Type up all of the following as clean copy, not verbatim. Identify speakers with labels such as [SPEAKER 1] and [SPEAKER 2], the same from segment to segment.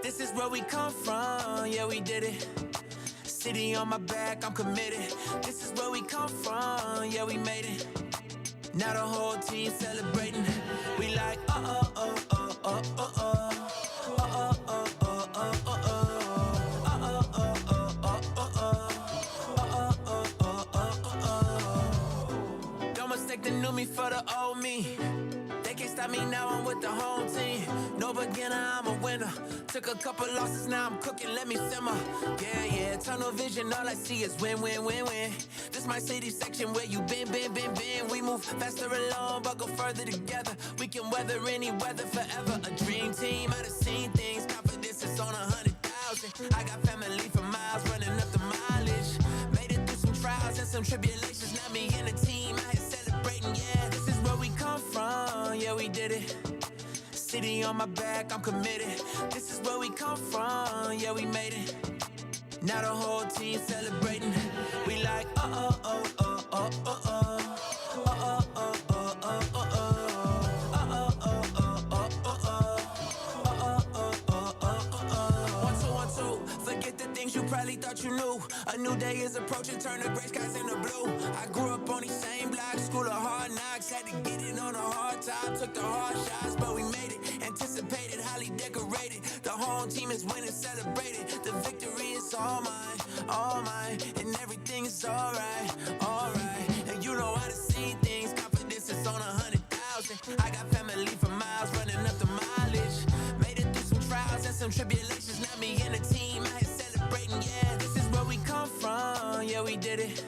[SPEAKER 1] This is where we come from, yeah, we did it. City on my back, I'm committed. This is where we come from, yeah, we made it. Now the whole team celebrating. We like, oh, oh, oh, oh, oh, oh. Don't mistake the new me for the old me. They can't stop me now, I'm with the home team. No beginner, I'm a winner. Took a couple losses, now I'm cooking, let me simmer. Yeah, tunnel vision, all I see is win, win, win, win. This my city section where you been. We move faster alone, but go further together. We can weather any weather forever. A dream team, I done seen things. Confidence is on 100,000. I got family for miles, running up the mileage. Made it through some trials and some tribulations. Now me and the team out here celebrating, yeah. This is where we come from, yeah, we did it. City on my back, I'm committed. This is where we come from, yeah, we made it. Now the whole team celebrating. We like, oh, oh, oh, oh, oh, oh, oh. You probably thought you knew. A new day is approaching, turn the gray skies into blue. I grew up on these same blocks, school of hard knocks. Had to get it on a hard time, took the hard shots, but we made it. Anticipated, highly decorated. The home team is winning, celebrated. The victory is all mine, and everything is alright. And you know how to see things, confidence is on 100,000. I got family for miles, running up the mileage. Made it through some trials and some tribulations. Now me and the team, I had celebrating, yeah. This is where we come from, yeah, we did it.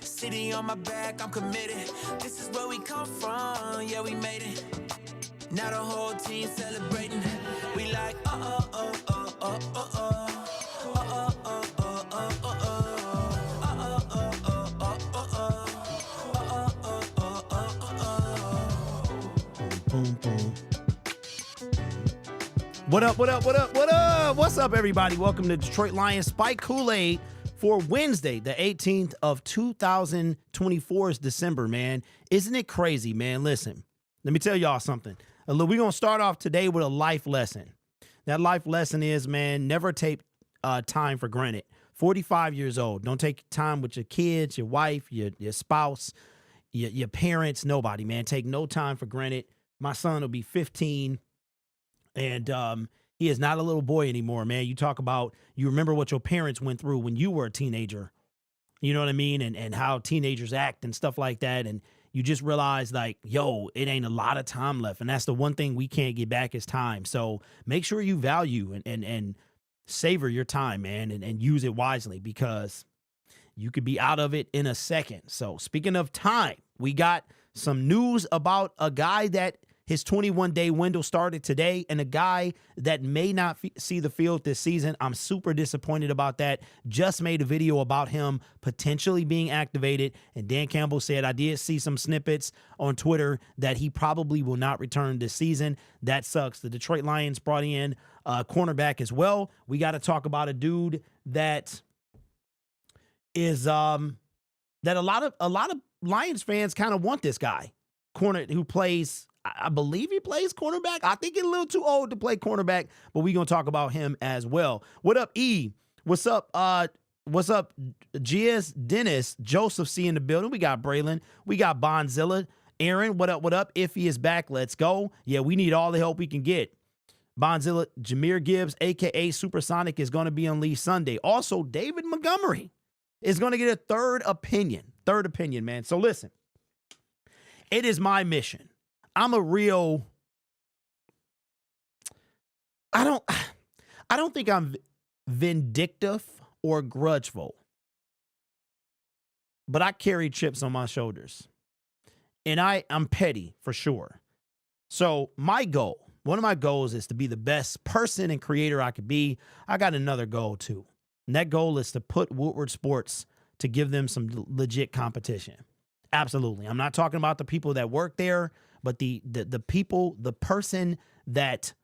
[SPEAKER 1] City on my back, I'm committed. This is where we come from, yeah, we made it. Now the whole team celebrating. We like, oh, oh, oh, oh, oh, oh.
[SPEAKER 2] What up, what up, what up, what up? What's up, everybody? Welcome to Detroit Lions Spike Kool-Aid for Wednesday, the 18th of 2024's December, man. Isn't it crazy, man? Listen, let me tell y'all something. We're going to start off today with a life lesson. That life lesson is, man, never take time for granted. 45 years old. Don't take time with your kids, your wife, your spouse, your parents, nobody, man. Take no time for granted. My son will be 15. And he is not a little boy anymore, man. You talk about, you remember what your parents went through when you were a teenager. You know what I mean? And how teenagers act and stuff like that. And you just realize, like, yo, it ain't a lot of time left. And that's the one thing we can't get back is time. So make sure you value and savor your time, man, and use it wisely, because you could be out of it in a second. So speaking of time, we got some news about a guy that his 21-day window started today, and a guy that may not see the field this season. I'm super disappointed about that. Just made a video about him potentially being activated, and Dan Campbell said, I did see some snippets on Twitter that he probably will not return this season. That sucks. The Detroit Lions brought in a cornerback as well. We got to talk about a dude that is that a lot of Lions fans kind of want this guy. Corner who plays, I believe he plays cornerback. I think he's a little too old to play cornerback, but we're going to talk about him as well. What up, E? What's up? What's up, Giz, Dennis, Joseph C in the building. We got Braylon. We got Bonzilla. Aaron, what up, what up? If he is back, let's go. Yeah, we need all the help we can get. Bonzilla, Jameer Gibbs, a.k.a. Supersonic, is going to be unleashed Sunday. Also, David Montgomery is going to get a third opinion. Third opinion, man. So listen, it is my mission. I'm a real, I don't think I'm vindictive or grudgeful, but I carry chips on my shoulders, and I'm petty for sure. So my goal, one of my goals, is to be the best person and creator I could be. I got another goal too, and that goal is to put Woodward Sports, to give them some legit competition. Absolutely. I'm not talking about the people that work there, but the people, the person that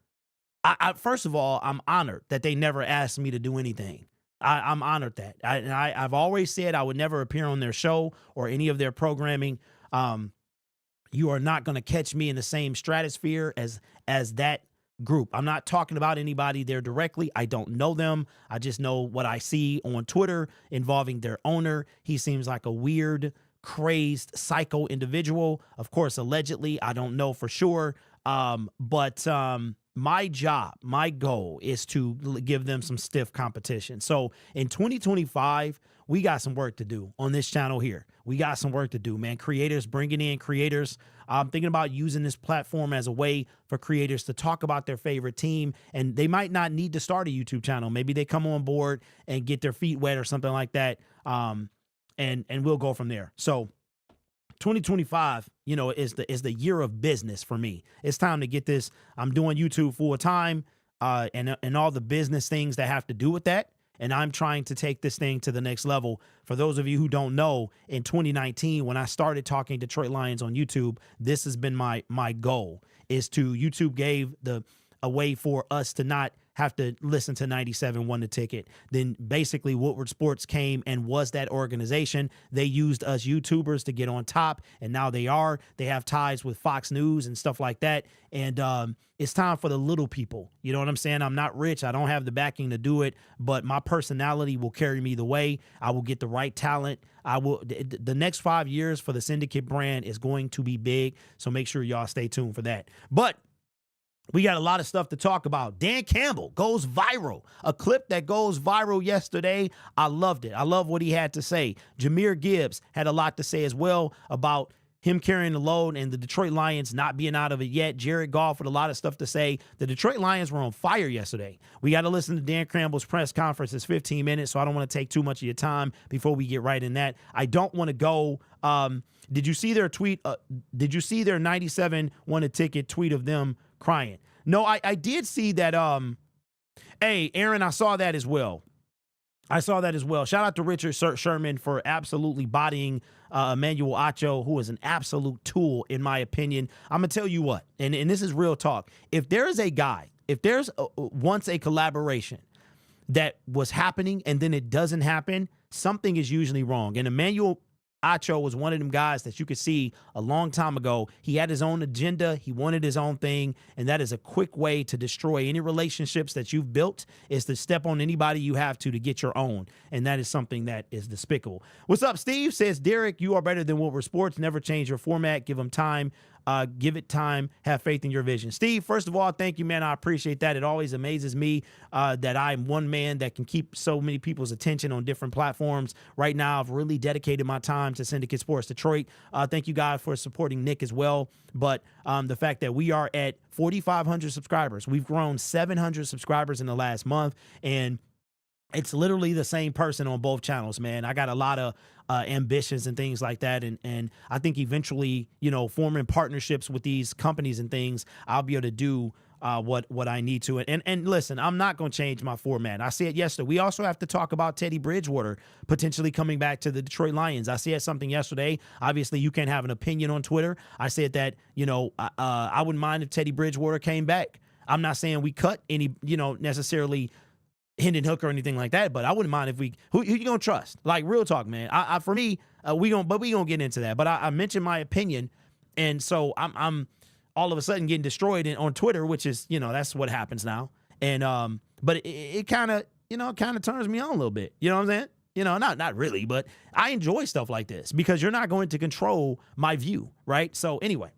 [SPEAKER 2] I first of all, I'm honored that they never asked me to do anything. I'm honored that. I've always said I would never appear on their show or any of their programming. You are not going to catch me in the same stratosphere as that group. I'm not talking about anybody there directly. I don't know them. I just know what I see on Twitter involving their owner. He seems like a weird, crazed, psycho individual. Of course, allegedly, I don't know for sure. But my job, my goal is to give them some stiff competition. So in 2025, we got some work to do on this channel here. We got some work to do, man. Creators, bringing in creators. I'm thinking about using this platform as a way for creators to talk about their favorite team, and they might not need to start a YouTube channel. Maybe they come on board and get their feet wet or something like that, and we'll go from there. So 2025, you know, is the year of business for me. It's time to get this. I'm doing YouTube full time, and all the business things that have to do with that. And I'm trying to take this thing to the next level. For those of you who don't know, in 2019, when I started talking Detroit Lions on YouTube, this has been my goal, is to YouTube gave a way for us to not have to listen to 97 won the ticket. Then basically Woodward Sports came and was that organization. They used us YouTubers to get on top, and now they have ties with Fox News and stuff like that. And it's time for the little people. You know what I'm saying? I'm not rich. I don't have the backing to do it, but my personality will carry me the way. I will get the right talent. The next 5 years for the Syndicate brand is going to be big. So make sure y'all stay tuned for that. But we got a lot of stuff to talk about. Dan Campbell goes viral. A clip that goes viral yesterday. I loved it. I love what he had to say. Jahmyr Gibbs had a lot to say as well about him carrying the load and the Detroit Lions not being out of it yet. Jared Goff with a lot of stuff to say. The Detroit Lions were on fire yesterday. We got to listen to Dan Campbell's press conference. It's 15 minutes, so I don't want to take too much of your time before we get right in that. I don't want to go. Did you see their tweet? Did you see their 97 won a ticket tweet of them crying? No, I did see that. Hey, Aaron, I saw that as well. Shout out to Richard Sherman for absolutely bodying Emmanuel Acho, who is an absolute tool, in my opinion. I'm going to tell you what, and this is real talk. If there is a guy, if there's once a collaboration that was happening and then it doesn't happen, something is usually wrong. And Emmanuel Acho was one of them guys that you could see a long time ago. He had his own agenda. He wanted his own thing. And that is a quick way to destroy any relationships that you've built, is to step on anybody you have to get your own. And that is something that is despicable. What's up, Steve? Says, Derek, you are better than Woodward Sports. Never change your format. Give them time. Give it time. Have faith in your vision. Steve, first of all, thank you, man. I appreciate that. It always amazes me that I'm one man that can keep so many people's attention on different platforms. Right now, I've really dedicated my time to Syndicate Sports Detroit. Thank you, guys, for supporting Nick as well. But the fact that we are at 4,500 subscribers, we've grown 700 subscribers in the last month, and it's literally the same person on both channels, man. I got a lot of ambitions and things like that. And I think eventually, you know, forming partnerships with these companies and things, I'll be able to do what I need to. And listen, I'm not going to change my format. I said yesterday, we also have to talk about Teddy Bridgewater potentially coming back to the Detroit Lions. I said something yesterday. Obviously, you can't have an opinion on Twitter. I said that, you know, I wouldn't mind if Teddy Bridgewater came back. I'm not saying we cut any, you know, necessarily Hendon Hook or anything like that, but I wouldn't mind if who you gonna trust? Like, real talk, man. For me, we gonna get into that. But I mentioned my opinion, and so I'm all of a sudden getting destroyed on Twitter, which is, you know, that's what happens now. And but it kind of, you know, turns me on a little bit. You know what I'm saying? You know, not really, but I enjoy stuff like this because you're not going to control my view, right? So anyway,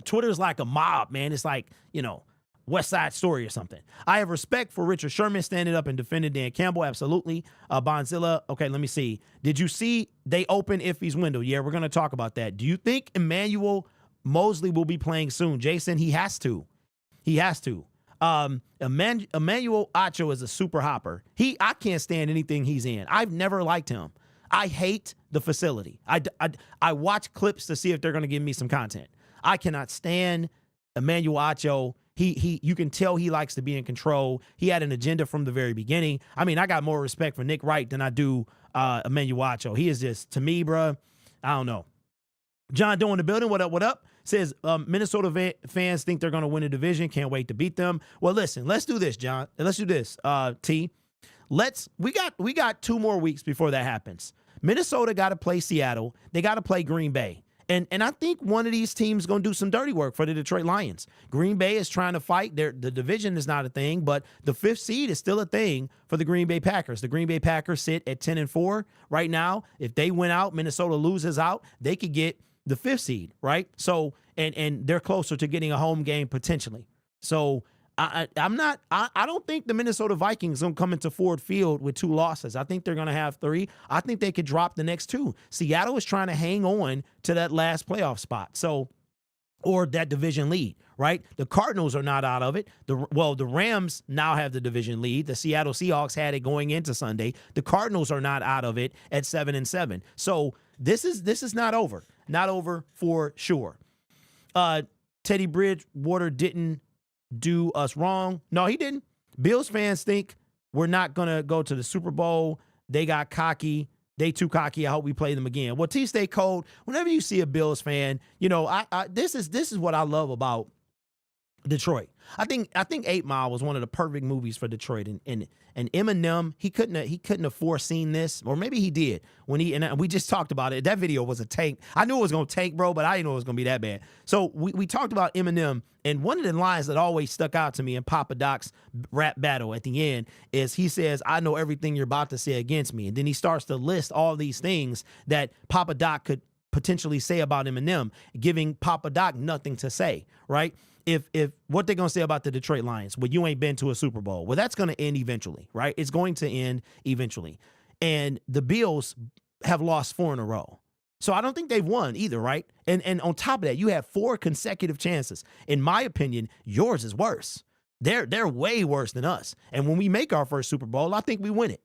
[SPEAKER 2] Twitter's like a mob, man. It's like, you know, West Side Story or something. I have respect for Richard Sherman standing up and defending Dan Campbell. Absolutely. Bonzilla. Okay, let me see. Did you see they open Iffy's window? Yeah, we're going to talk about that. Do you think Emmanuel Mosley will be playing soon? Jason, he has to. He has to. Emmanuel Acho is a super hopper. I can't stand anything he's in. I've never liked him. I hate the facility. I watch clips to see if they're going to give me some content. I cannot stand Emmanuel Acho. You can tell he likes to be in control. He had an agenda from the very beginning. I mean, I got more respect for Nick Wright than I do Emmanuel Acho. He is just, to me, bruh, I don't know. John Doe in the building. What up, what up? Says, Minnesota fans think they're going to win the division. Can't wait to beat them. Well, listen, let's do this, John. Let's do this, T. We got 2 more weeks before that happens. Minnesota got to play Seattle. They got to play Green Bay. And I think one of these teams is going to do some dirty work for the Detroit Lions. Green Bay is trying to fight. The division is not a thing, but the 5th seed is still a thing for the Green Bay Packers. The Green Bay Packers sit at 10-4 right now. If they win out, Minnesota loses out, they could get the 5th seed, right? So, and they're closer to getting a home game potentially. So I don't think the Minnesota Vikings going to come into Ford Field with 2 losses. I think they're going to have 3. I think they could drop the next 2. Seattle is trying to hang on to that last playoff spot. So, or that division lead, right? The Cardinals are not out of it. The Rams now have the division lead. The Seattle Seahawks had it going into Sunday. The Cardinals are not out of it at 7-7. So this is not over. Not over for sure. Teddy Bridgewater didn't do us wrong. No, he didn't. Bills fans think we're not going to go to the Super Bowl. They got cocky. They too cocky. I hope we play them again. Well, T-Stay Cold, whenever you see a Bills fan, this is what I love about Detroit. I think 8 Mile was one of the perfect movies for Detroit, and Eminem, he couldn't have foreseen this, or maybe he did and we just talked about it. That video was a tank. I knew it was gonna tank, bro, but I didn't know it was gonna be that bad. So we talked about Eminem, and one of the lines that always stuck out to me in Papa Doc's rap battle at the end is he says, "I know everything you're about to say against me," and then he starts to list all these things that Papa Doc could potentially say about Eminem, giving Papa Doc nothing to say, right? If what they're going to say about the Detroit Lions, well, you ain't been to a Super Bowl. Well, that's going to end eventually, right? It's going to end eventually. And the Bills have lost 4 in a row. So I don't think they've won either, right? And on top of that, you have 4 consecutive chances. In my opinion, yours is worse. They're way worse than us. And when we make our first Super Bowl, I think we win it.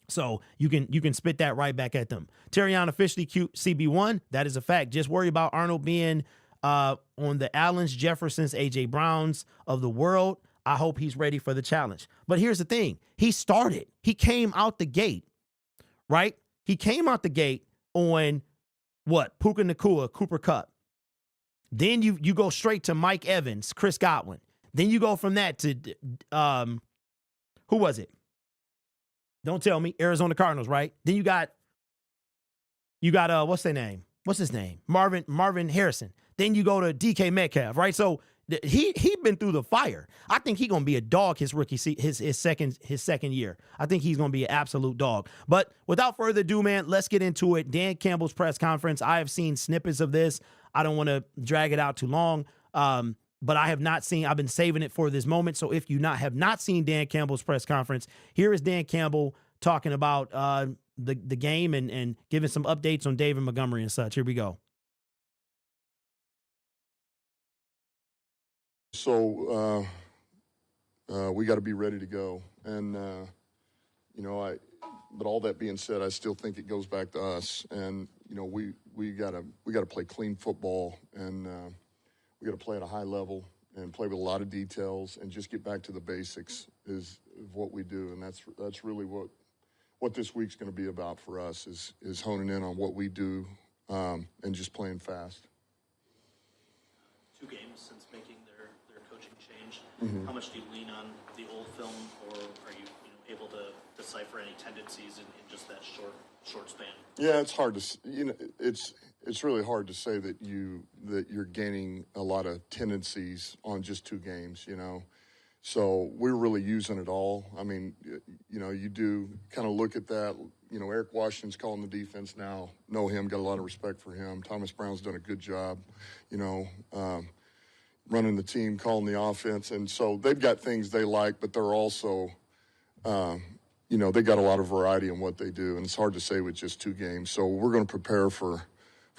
[SPEAKER 2] So you can spit that right back at them. Terrion officially cute CB1. That is a fact. Just worry about Arnold being on the Allens, Jeffersons, A.J. Browns of the world. I hope he's ready for the challenge. But here's the thing. He started. He came out the gate, right? He came out the gate on what? Puka Nacua, Cooper Kupp. Then you go straight to Mike Evans, Chris Godwin. Then you go from that to, who was it? Don't tell me. Arizona Cardinals, right? Then you got what's their name? What's his name? Marvin Harrison. Then you go to DK Metcalf, right? So he been through the fire. I think he's gonna be a dog his second year. I think he's gonna be an absolute dog. But without further ado, man, let's get into it. Dan Campbell's press conference. I have seen snippets of this. I don't want to drag it out too long. But I have not seen. I've been saving it for this moment. So if you have not seen Dan Campbell's press conference, here is Dan Campbell talking about the game and giving some updates on David Montgomery and such. Here we go.
[SPEAKER 3] So we got to be ready to go, and but all that being said, I still think it goes back to us, and we gotta play clean football, and we got to play at a high level and play with a lot of details, and just get back to the basics is what we do, and that's really what this week's going to be about for us is honing in on what we do and just playing fast.
[SPEAKER 4] 2 games since making their coaching change.
[SPEAKER 3] Mm-hmm.
[SPEAKER 4] How much do you lean on the old film, or are you able to decipher any tendencies in just that short span?
[SPEAKER 3] Yeah, it's hard to it's really hard to say that you're gaining a lot of tendencies on just 2 games. So we're really using it all. I mean, you do kind of look at that. Eric Washington's calling the defense now. Know him, got a lot of respect for him. Thomas Brown's done a good job, running the team, calling the offense. And so they've got things they like, but they're also, they got a lot of variety in what they do. And it's hard to say with just 2 games. So we're going to prepare for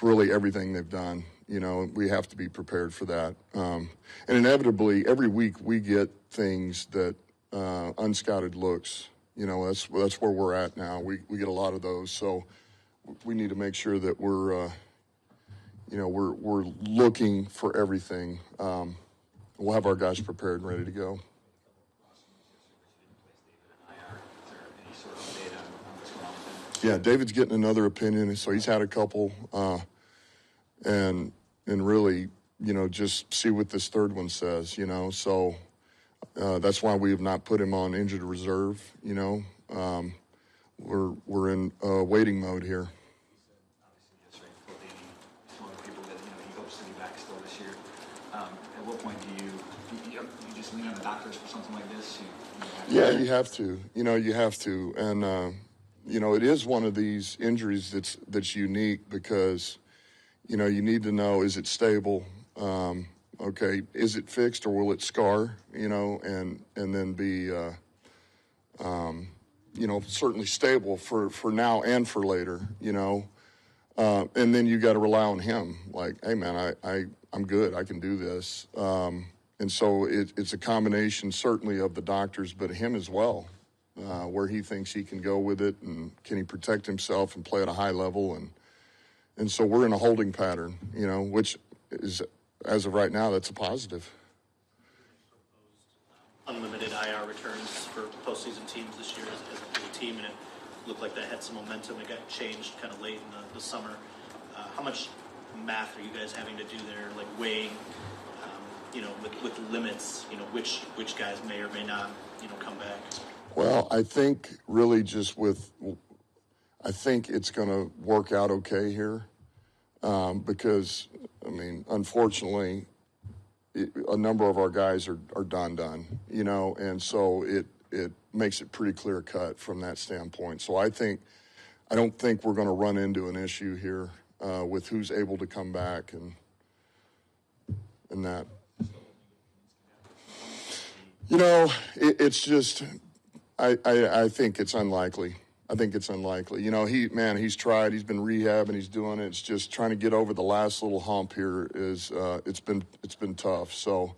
[SPEAKER 3] really everything they've done. We have to be prepared for that. And inevitably, every week we get things that unscouted looks. That's where we're at now. We get a lot of those. So we need to make sure that we're looking for everything. We'll have our guys prepared and ready to go. Yeah, David's getting another opinion, so he's had a couple, and really, just see what this third one says, So that's why we have not put him on injured reserve. We're in waiting mode here.
[SPEAKER 5] still this year. At what point do you just lean on the doctors for something like this?
[SPEAKER 3] You have to. You have to. And, it is one of these injuries that's unique because, you need to know, is it stable? Okay, is it fixed or will it scar? And then be, certainly stable for now and for later, and then you got to rely on him. Like, hey, man, I'm good. I can do this. And so it's a combination certainly of the doctors, but him as well, where he thinks he can go with it and can he protect himself and play at a high level. And so we're in a holding pattern, which is, as of right now, that's a positive.
[SPEAKER 4] Unlimited IR returns for postseason teams this year as a team, and it looked like that had some momentum. It got changed kind of late in the summer. How much math are you guys having to do there, like weighing, with limits, which guys may or may not, come back?
[SPEAKER 3] Well, I think really I think it's going to work out okay here because, unfortunately, a number of our guys are done, and so it makes it pretty clear cut from that standpoint. So I don't think we're going to run into an issue here with who's able to come back and that. It's just I think it's unlikely. I think it's unlikely. He's tried. He's been rehabbing. He's doing it. It's just trying to get over the last little hump here is it's been tough. So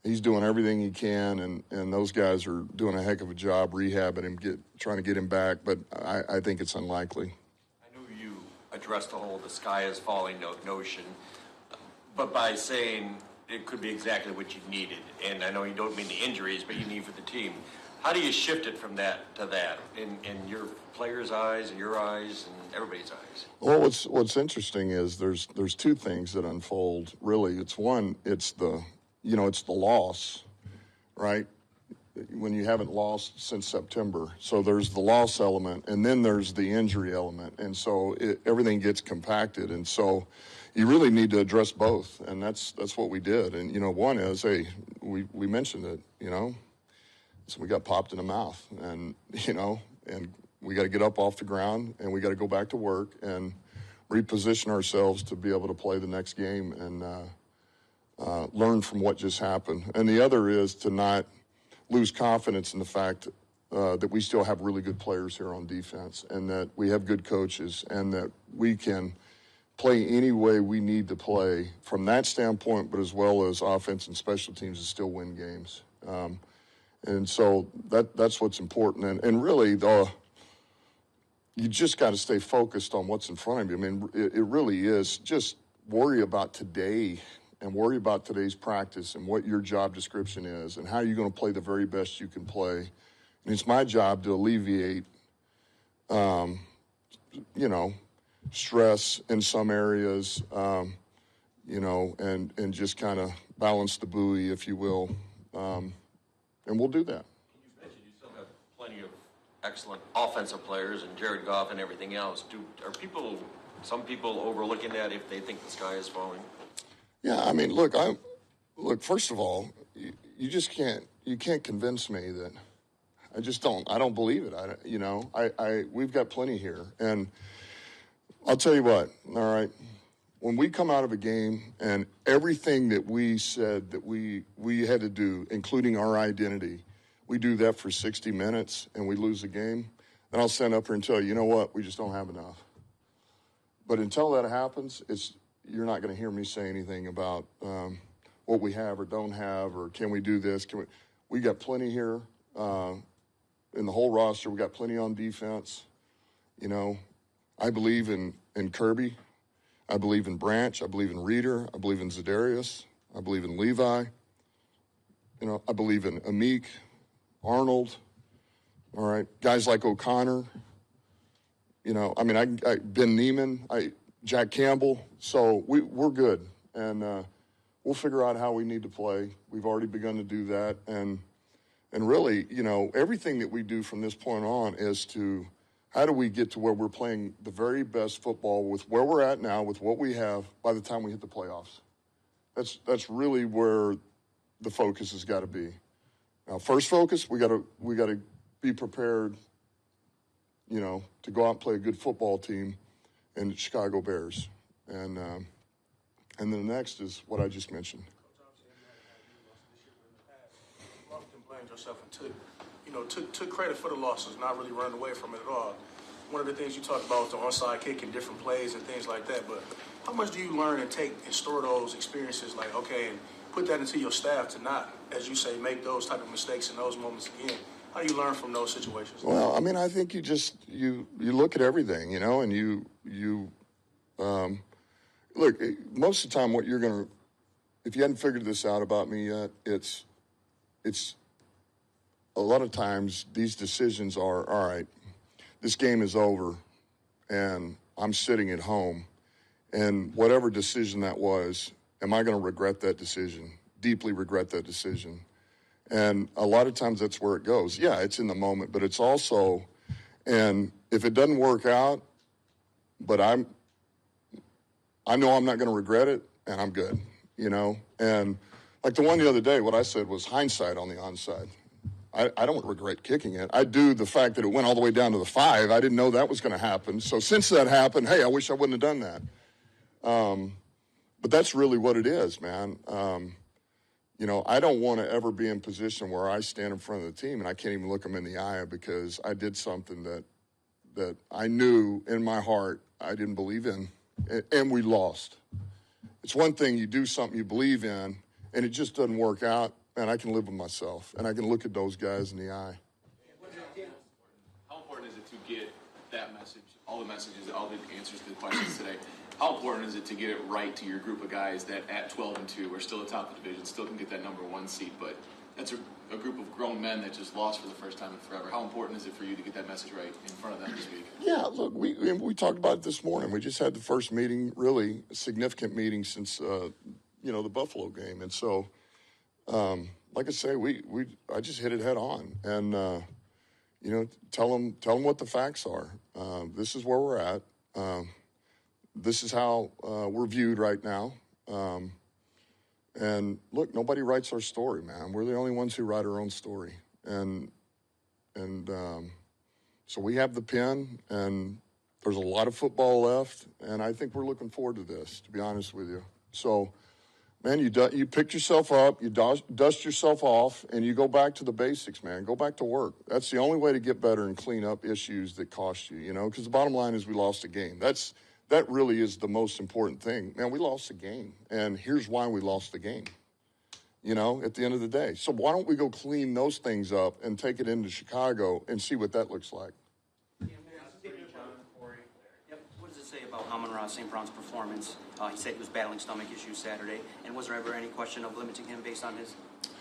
[SPEAKER 3] he's doing everything he can, and those guys are doing a heck of a job rehabbing him, trying to get him back. But I think it's unlikely.
[SPEAKER 6] I know you addressed the whole "the sky is falling" notion, but by saying it could be exactly what you needed, and I know you don't mean the injuries, but you need for the team. How do you shift it from that to that in your players' eyes and your eyes and everybody's eyes?
[SPEAKER 3] Well, what's interesting is there's two things that unfold. Really, it's the loss, right? When you haven't lost since September, so there's the loss element, and then there's the injury element, and so everything gets compacted, and so you really need to address both, and that's what we did. And one is, hey, we mentioned it, So we got popped in the mouth, and we got to get up off the ground, and we got to go back to work and reposition ourselves to be able to play the next game and learn from what just happened. And the other is to not lose confidence in the fact that we still have really good players here on defense, and that we have good coaches, and that we can play any way we need to play from that standpoint, but as well as offense and special teams to still win games. And so that's what's important. And really, you just got to stay focused on what's in front of you. It really is just worry about today and worry about today's practice and what your job description is and how you're going to play the very best you can play. And it's my job to alleviate, stress in some areas, and just kind of balance the buoy, if you will. And we'll do that.
[SPEAKER 6] You mentioned you still have plenty of excellent offensive players and Jared Goff and everything else. Are some people overlooking that if they think the sky is falling?
[SPEAKER 3] Yeah, look, first of all, you just can't convince me that I just don't. I don't believe it. We've got plenty here. And I'll tell you what, all right, when we come out of a game and everything that we said that we had to do, including our identity, we do that for 60 minutes and we lose the game, then I'll stand up here and tell you, you know what, we just don't have enough. But until that happens, you're not going to hear me say anything about what we have or don't have or can we do this. We got plenty here in the whole roster. We got plenty on defense. I believe in Kirby. I believe in Branch. I believe in Reeder. I believe in Za'Darius. I believe in Levi. I believe in Amik, Arnold. All right, guys like O'Connor. Ben Neiman, Jack Campbell. So we're good, and we'll figure out how we need to play. We've already begun to do that, and really, everything that we do from this point on is to how do we get to where we're playing the very best football with where we're at now, with what we have, by the time we hit the playoffs? That's really where the focus has got to be. Now, first focus, we got to be prepared, to go out and play a good football team in the Chicago Bears. And then the next is what I just mentioned.
[SPEAKER 7] You often blamed yourself and took credit for the losses, not really running away from it at all. One of the things you talked about was the onside kick and different plays and things like that. But how much do you learn and take and store those experiences, like, okay, and put that into your staff to not, as you say, make those type of mistakes in those moments again? How do you learn from those situations?
[SPEAKER 3] Well, I mean, I think you look at everything, and you look, most of the time what you're going to, if you hadn't figured this out about me yet, it's a lot of times these decisions are, all right, this game is over and I'm sitting at home, and whatever decision that was, am I going to regret that decision, deeply regret that decision? And a lot of times that's where it goes. Yeah, it's in the moment, but it's also, and if it doesn't work out, but I know I'm not going to regret it, and I'm good, And like the one the other day, what I said was hindsight on the onside. I don't regret kicking it. I do the fact that it went all the way down to the 5. I didn't know that was going to happen. So since that happened, hey, I wish I wouldn't have done that. But that's really what it is, man. I don't want to ever be in position where I stand in front of the team and I can't even look them in the eye because I did something that I knew in my heart I didn't believe in, and we lost. It's one thing you do something you believe in and it just doesn't work out, and I can live with myself, and I can look at those guys in the eye.
[SPEAKER 8] How important is it to get that message, all the messages, all the answers to the questions today? How important is it to get it right to your group of guys that at 12-2 are still atop the division, still can get that number 1 seed, but that's a group of grown men that just lost for the first time in forever. How important is it for you to get that message right in front of them this week?
[SPEAKER 3] Yeah, look, we talked about it this morning. We just had the first meeting, really a significant meeting since the Buffalo game, and so. Like I say, I just hit it head on, and tell them what the facts are. This is where we're at. This is how we're viewed right now. And look, nobody writes our story, man. We're the only ones who write our own story, and so we have the pen, and there's a lot of football left, and I think we're looking forward to this, to be honest with you. So. Man, you pick yourself up, you dust yourself off, and you go back to the basics, man. Go back to work. That's the only way to get better and clean up issues that cost you, because the bottom line is we lost a game. That really is the most important thing. Man, we lost the game, and here's why we lost the game, at the end of the day. So why don't we go clean those things up and take it into Chicago and see what that looks like?
[SPEAKER 9] What does it say about Amon-Ra St. Brown's performance? He said he was battling stomach issues Saturday. And was there ever any question of limiting him based on his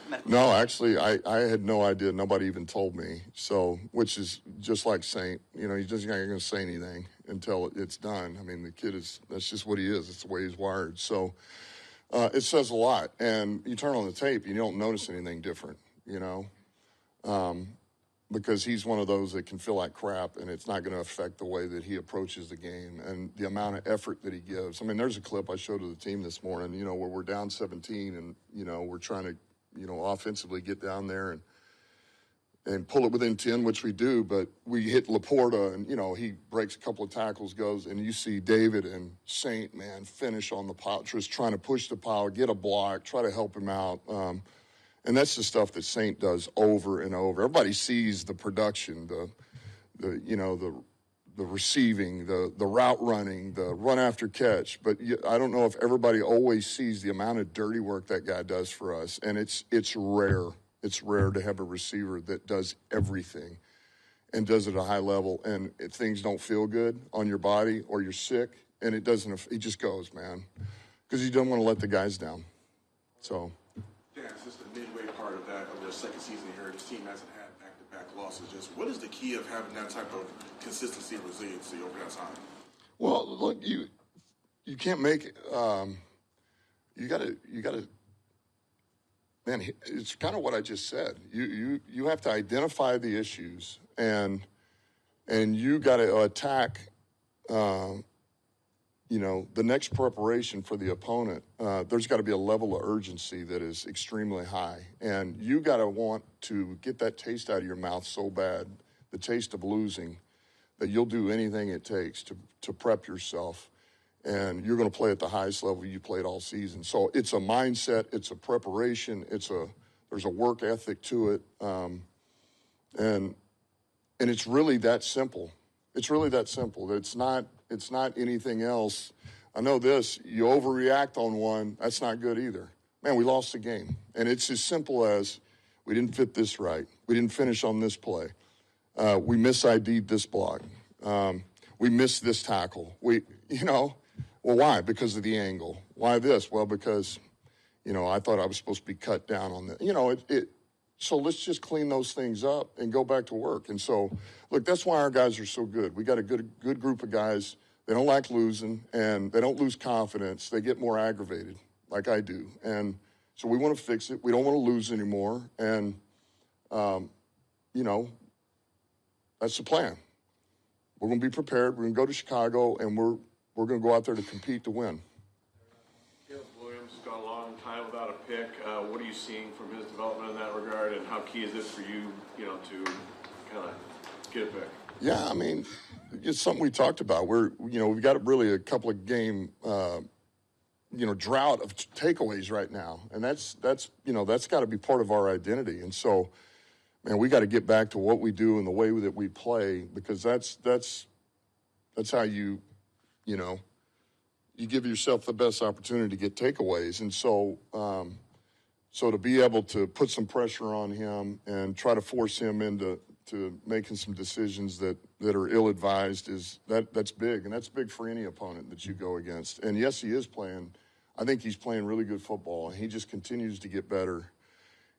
[SPEAKER 9] medical?
[SPEAKER 3] No, actually, I had no idea. Nobody even told me. So, which is just like Saint. He's just not going to say anything until it's done. I mean, the kid that's just what he is. It's the way he's wired. So, it says a lot. And you turn on the tape, you don't notice anything different, because he's one of those that can feel like crap, and it's not going to affect the way that he approaches the game and the amount of effort that he gives. I mean, there's a clip I showed to the team this morning, where we're down 17 and, we're trying to, offensively get down there and pull it within 10, which we do, but we hit Laporta and, he breaks a couple of tackles, goes, and you see David and Saint, man, finish on the pile, just trying to push the pile, get a block, try to help him out. And that's the stuff that Saint does over and over. Everybody sees the production, the receiving, the route running, the run after catch. But I don't know if everybody always sees the amount of dirty work that guy does for us. And it's rare. It's rare to have a receiver that does everything and does it at a high level. And if things don't feel good on your body or you're sick, and it just goes, man, because he doesn't want to let the guys down. So.
[SPEAKER 7] Yeah, it's just the midway part of their second season here. This team hasn't had back-to-back losses. Just what is the key of having that type of consistency and resiliency over that time?
[SPEAKER 3] Well, look, you can't make it. You gotta. Man, it's kind of what I just said. You have to identify the issues and you got to attack the next preparation for the opponent, there's got to be a level of urgency that is extremely high. And you got to want to get that taste out of your mouth so bad, the taste of losing, that you'll do anything it takes to prep yourself. And you're going to play at the highest level you played all season. So it's a mindset, it's a preparation, there's a work ethic to it. And it's really that simple. It's really that simple. It's not anything else. I know this, you overreact on one, that's not good either. Man, we lost the game. And it's as simple as we didn't fit this right. We didn't finish on this play. We mis-ID'd this block. We missed this tackle. Well, why? Because of the angle. Why this? Well, because, I thought I was supposed to be cut down on that. So let's just clean those things up and go back to work. And so, look, that's why our guys are so good. We got a good group of guys. They don't like losing, and they don't lose confidence. They get more aggravated, like I do. And so we want to fix it. We don't want to lose anymore. And, that's the plan. We're going to be prepared. We're going to go to Chicago, and we're going to go out there to compete to win.
[SPEAKER 10] Caleb Williams has gone a long time without a pick. What are you seeing from his development in that regard, and how key is it for you, to kind of get a pick?
[SPEAKER 3] Yeah, I mean, it's something we talked about. We've got really a couple of game, drought of takeaways right now, and that's got to be part of our identity. And so, man, we got to get back to what we do and the way that we play, because that's how you give yourself the best opportunity to get takeaways. And so, to be able to put some pressure on him and try to force him into making some decisions that are ill-advised that's big, and that's big for any opponent that you go against. And yes, he is playing. I think he's playing really good football, and he just continues to get better.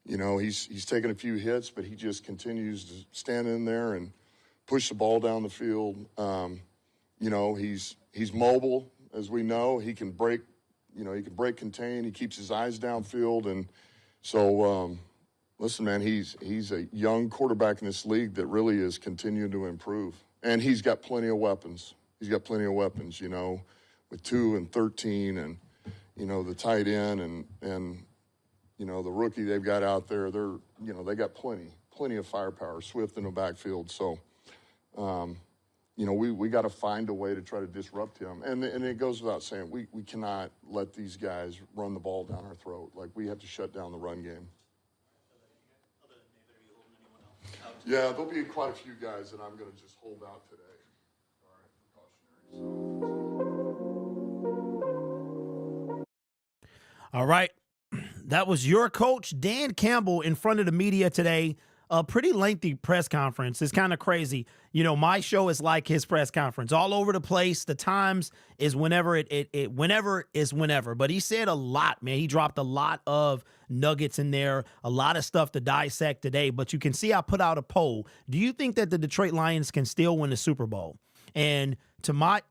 [SPEAKER 3] He's taken a few hits, but he just continues to stand in there and push the ball down the field. He's mobile, as we know. He can break, contain. He keeps his eyes downfield. And so, listen, man, he's a young quarterback in this league that really is continuing to improve. And he's got plenty of weapons. With 2 and 13 and, the tight end and the rookie they've got out there. They got plenty of firepower, Swift in the backfield. So, we got to find a way to try to disrupt him. And it goes without saying, we cannot let these guys run the ball down our throat. Like, we have to shut down the run game. Yeah, there'll be quite a few guys that I'm going to just hold out today.
[SPEAKER 2] All right. That was your coach, Dan Campbell, in front of the media today. A pretty lengthy press conference. It's kind of crazy. My show is like his press conference, all over the place. The times is whenever whenever is whenever. But he said a lot, man. He dropped a lot of nuggets in there, a lot of stuff to dissect today. But you can see I put out a poll. Do you think that the Detroit Lions can still win the Super Bowl? And to my...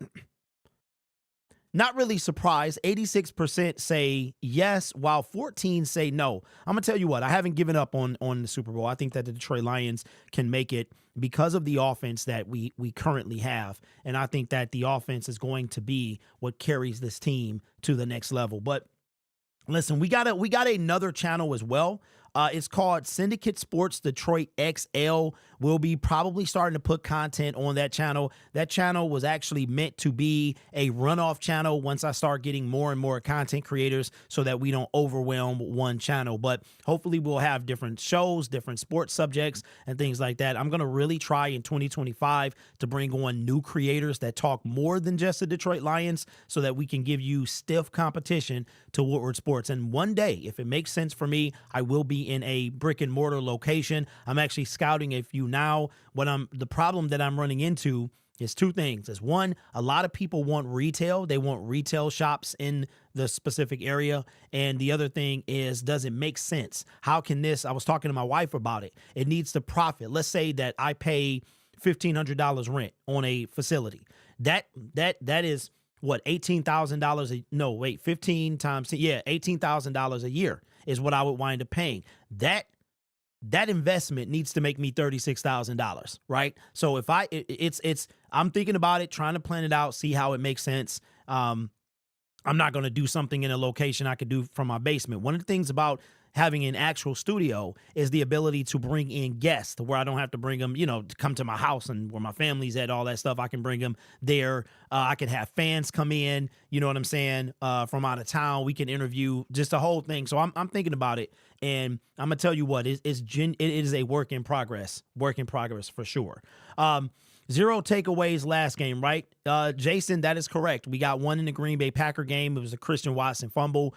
[SPEAKER 2] Not really surprised. 86% say yes, while 14 say no. I'm going to tell you what, I haven't given up on the Super Bowl. I think that the Detroit Lions can make it because of the offense that we currently have. And I think that the offense is going to be what carries this team to the next level. But listen, we got another channel as well. It's called Syndicate Sports Detroit XL. We'll be probably starting to put content on that channel. That channel was actually meant to be a runoff channel once I start getting more and more content creators so that we don't overwhelm one channel. But hopefully we'll have different shows, different sports subjects, and things like that. I'm going to really try in 2025 to bring on new creators that talk more than just the Detroit Lions so that we can give you stiff competition to Woodward Sports. And one day, if it makes sense for me, I will be in a brick and mortar location. I'm actually scouting a few now. The problem that I'm running into is two things. Is one, a lot of people want retail. They want retail shops in the specific area. And the other thing is, does it make sense? How can this, I was talking to my wife about it. It needs to profit. Let's say that I pay $1,500 rent on a facility. That is what, $18,000 no, wait, 15 times, yeah, $18,000 a year is what I would wind up paying. That investment needs to make me $36,000, right? So if I'm thinking about it, trying to plan it out, see how it makes sense. I'm not going to do something in a location I could do from my basement. One of the things about having an actual studio is the ability to bring in guests where I don't have to bring them, to come to my house and where my family's at, all that stuff. I can bring them there. I can have fans come in, you know what I'm saying, from out of town. We can interview, just the whole thing. So I'm thinking about it, and I'm going to tell you what, it is a work in progress for sure. 0 takeaways last game, right? Jason, that is correct. We got one in the Green Bay Packer game. It was a Christian Watson fumble.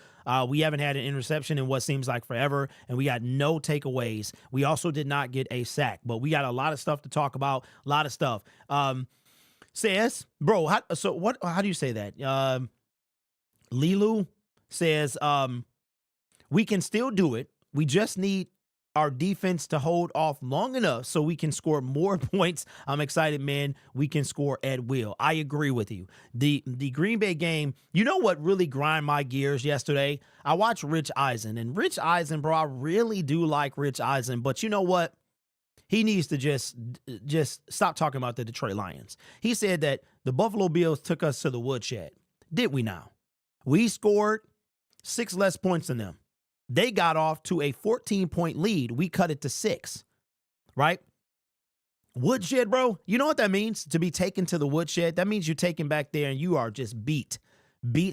[SPEAKER 2] We haven't had an interception in what seems like forever, and we got no takeaways. We also did not get a sack, but we got a lot of stuff to talk about, a lot of stuff. Says, bro, how do you say that? Lilu says, we can still do it. We just need our defense to hold off long enough so we can score more points. I'm excited, man. We can score at will. I agree with you. The Green Bay game, you know what really grind my gears yesterday? I watched Rich Eisen, and Rich Eisen, bro, I really do like Rich Eisen, but you know what? He needs to just stop talking about the Detroit Lions. He said that the Buffalo Bills took us to the woodshed. Did we now? We scored 6 less points than them. They got off to a 14-point lead. We cut it to 6, right? Woodshed, bro. You know what that means, to be taken to the woodshed? That means you're taken back there and you are just beat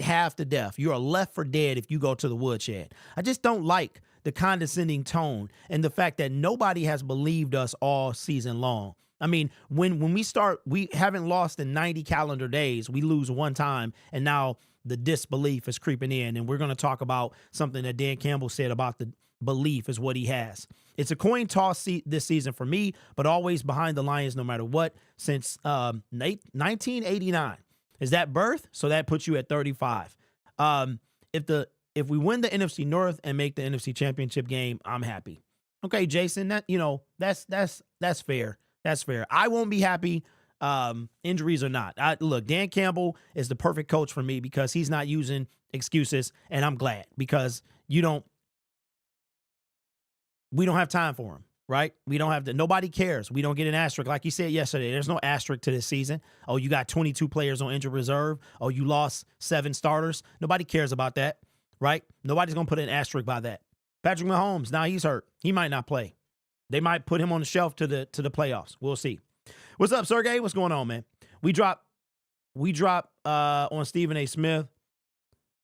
[SPEAKER 2] half to death. You are left for dead if you go to the woodshed. I just don't like the condescending tone and the fact that nobody has believed us all season long. I mean, when we start, we haven't lost in 90 calendar days. We lose one time, and now the disbelief is creeping in, and we're going to talk about something that Dan Campbell said about the belief is what he has. It's a coin toss this season for me, but always behind the Lions no matter what since 1989. Is that birth? So that puts you at 35. If we win the NFC North and make the NFC Championship game, I'm happy. Okay, Jason, that's fair. That's fair. I won't be happy. Injuries or not. Look, Dan Campbell is the perfect coach for me because he's not using excuses, and I'm glad because we don't have time for him, right? We don't have to, nobody cares. We don't get an asterisk. Like you said yesterday, there's no asterisk to this season. Oh, you got 22 players on injured reserve. Oh, you lost 7 starters. Nobody cares about that, right? Nobody's going to put an asterisk by that. Patrick Mahomes, now he's hurt. He might not play. They might put him on the shelf to the playoffs. We'll see. What's up, Sergey? What's going on, man? We drop on Stephen A. Smith.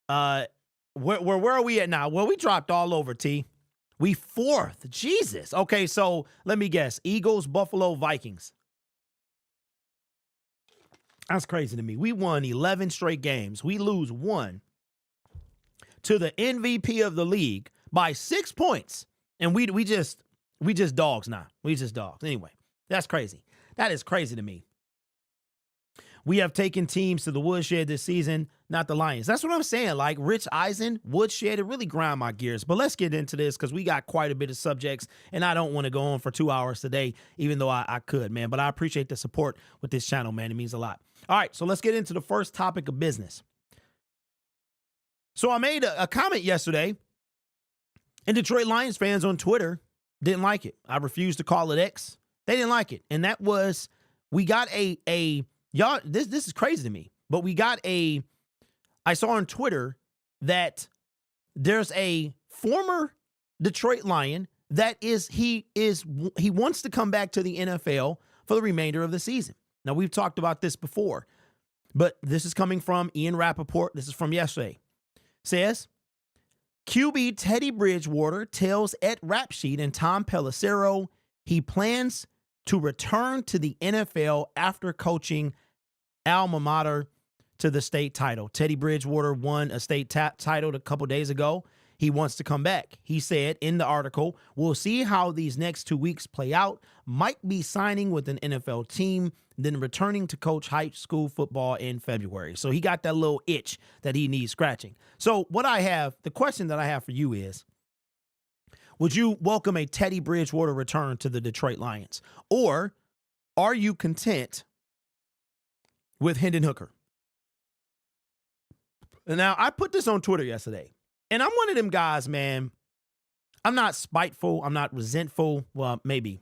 [SPEAKER 2] Where are we at now? Well, we dropped all over, T. We 4th. Jesus. Okay, so let me guess. Eagles, Buffalo, Vikings. That's crazy to me. We won 11 straight games. We lose 1 to the MVP of the league by 6 points. And we just dogs now. We just dogs. Anyway, that's crazy. That is crazy to me. We have taken teams to the woodshed this season, not the Lions. That's what I'm saying. Like Rich Eisen, woodshed, it really grind my gears. But let's get into this because we got quite a bit of subjects, and I don't want to go on for 2 hours today, even though I could, man. But I appreciate the support with this channel, man. It means a lot. All right, so let's get into the first topic of business. So I made a comment yesterday, and Detroit Lions fans on Twitter didn't like it. I refused to call it X. They didn't like it. And that was, we got y'all, this is crazy to me, but we got I saw on Twitter that there's a former Detroit Lion that he wants to come back to the NFL for the remainder of the season. Now, we've talked about this before, but this is coming from Ian Rappaport. This is from yesterday. Says, QB Teddy Bridgewater tells Ed Rapsheet and Tom Pelissero he plans to return to the NFL after coaching alma mater to the state title. Teddy Bridgewater won a state title a couple days ago. He wants to come back. He said in the article, we'll see how these next 2 weeks play out. Might be signing with an NFL team, then returning to coach high school football in February. So he got that little itch that he needs scratching. So the question that I have for you is, would you welcome a Teddy Bridgewater return to the Detroit Lions? Or are you content with Hendon Hooker? Now, I put this on Twitter yesterday, and I'm one of them guys, man. I'm not spiteful. I'm not resentful. Well, maybe.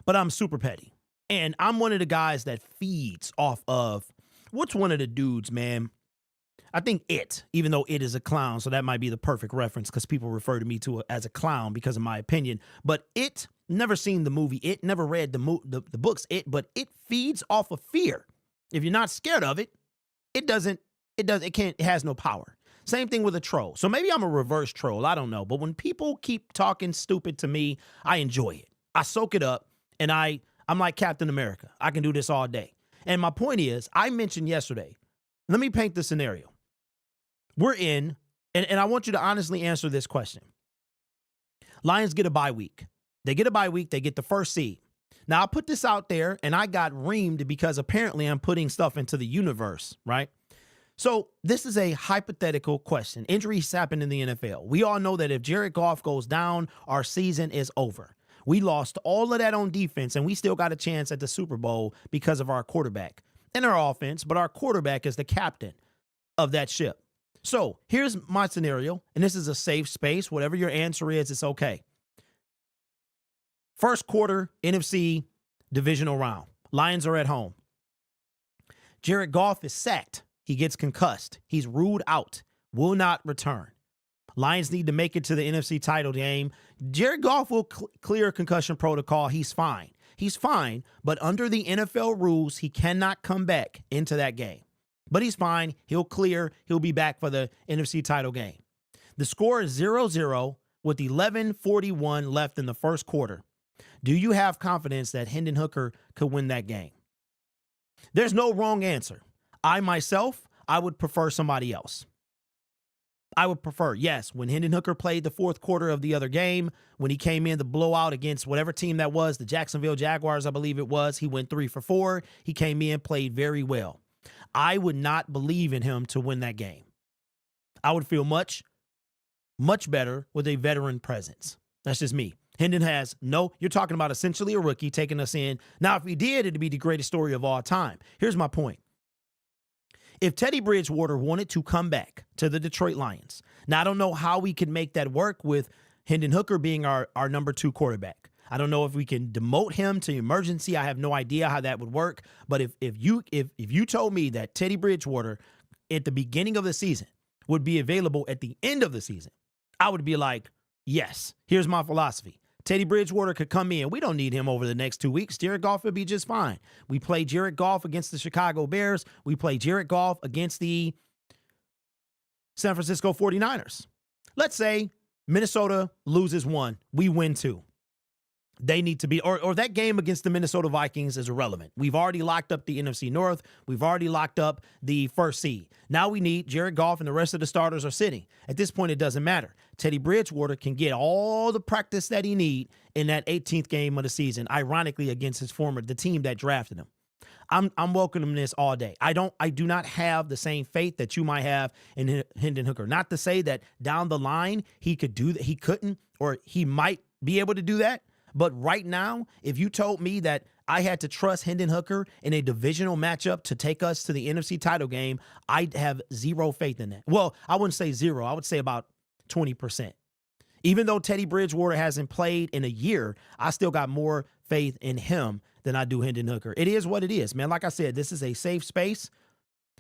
[SPEAKER 2] But I'm super petty. And I'm one of the guys that feeds off of What's one of the dudes, man? I think It, even though It is a clown, so that might be the perfect reference because people refer to me as a clown because of my opinion. But It, never seen the movie It, never read the books It, but it feeds off of fear. If you're not scared of it, it has no power. Same thing with a troll. So maybe I'm a reverse troll. I don't know. But when people keep talking stupid to me, I enjoy it. I soak it up, and I'm like Captain America. I can do this all day. And my point is, I mentioned yesterday, let me paint the scenario. We're in, and I want you to honestly answer this question. Lions get a bye week. They get a bye week. They get the first seed. Now, I put this out there, and I got reamed because apparently I'm putting stuff into the universe, right? So this is a hypothetical question. Injuries happen in the NFL. We all know that if Jared Goff goes down, our season is over. We lost all of that on defense, and we still got a chance at the Super Bowl because of our quarterback and our offense, but our quarterback is the captain of that ship. So here's my scenario, and this is a safe space. Whatever your answer is, it's okay. First quarter, NFC divisional round. Lions are at home. Jared Goff is sacked. He gets concussed. He's ruled out. Will not return. Lions need to make it to the NFC title game. Jared Goff will clear concussion protocol. He's fine. He's fine, but under the NFL rules, he cannot come back into that game. But he's fine. He'll clear. He'll be back for the NFC title game. The score is 0-0 with 11:41 left in the first quarter. Do you have confidence that Hendon Hooker could win that game? There's no wrong answer. I would prefer somebody else. I would prefer, yes, when Hendon Hooker played the fourth quarter of the other game, when he came in the blowout against whatever team that was, the Jacksonville Jaguars, I believe it was, he went 3 for 4. He came in, played very well. I would not believe in him to win that game. I would feel much, much better with a veteran presence. That's just me. Hendon you're talking about essentially a rookie taking us in. Now, if he did, it'd be the greatest story of all time. Here's my point. If Teddy Bridgewater wanted to come back to the Detroit Lions, now I don't know how we can make that work with Hendon Hooker being our number 2 quarterback. I don't know if we can demote him to emergency. I have no idea how that would work. But if you told me that Teddy Bridgewater at the beginning of the season would be available at the end of the season, I would be like, yes, here's my philosophy. Teddy Bridgewater could come in. We don't need him over the next 2 weeks. Jared Goff would be just fine. We play Jared Goff against the Chicago Bears. We play Jared Goff against the San Francisco 49ers. Let's say Minnesota loses 1. We win 2. They need to be, or that game against the Minnesota Vikings is irrelevant. We've already locked up the NFC North. We've already locked up the first seed. Now we need Jared Goff, and the rest of the starters are sitting. At this point, it doesn't matter. Teddy Bridgewater can get all the practice that he need in that 18th game of the season, ironically against the team that drafted him. I'm welcoming this all day. I do not have the same faith that you might have in Hendon Hooker. Not to say that down the line he could do that, he couldn't, or he might be able to do that. But right now, if you told me that I had to trust Hendon Hooker in a divisional matchup to take us to the NFC title game, I'd have zero faith in that. Well, I wouldn't say zero. I would say about 20%. Even though Teddy Bridgewater hasn't played in a year, I still got more faith in him than I do Hendon Hooker. It is what it is, man. Like I said, this is a safe space.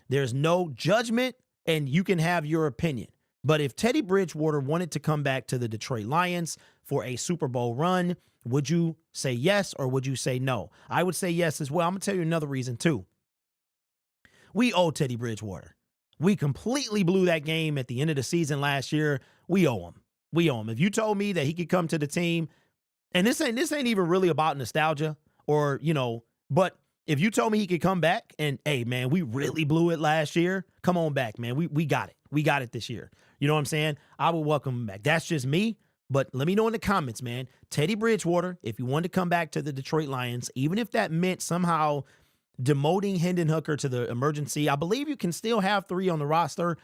[SPEAKER 2] There's no judgment, and you can have your opinion. But if Teddy Bridgewater wanted to come back to the Detroit Lions for a Super Bowl run, would you say yes or would you say no? I would say yes as well. I'm going to tell you another reason too. We owe Teddy Bridgewater. We completely blew that game at the end of the season last year. We owe him. We owe him. If you told me that he could come to the team, and this ain't even really about nostalgia or, but if you told me he could come back and, hey, man, we really blew it last year. Come on back, man. We got it. We got it this year. You know what I'm saying? I would welcome him back. That's just me. But let me know in the comments, man. Teddy Bridgewater, if you wanted to come back to the Detroit Lions, even if that meant somehow demoting Hendon Hooker to the emergency, I believe you can still have 3 on the roster,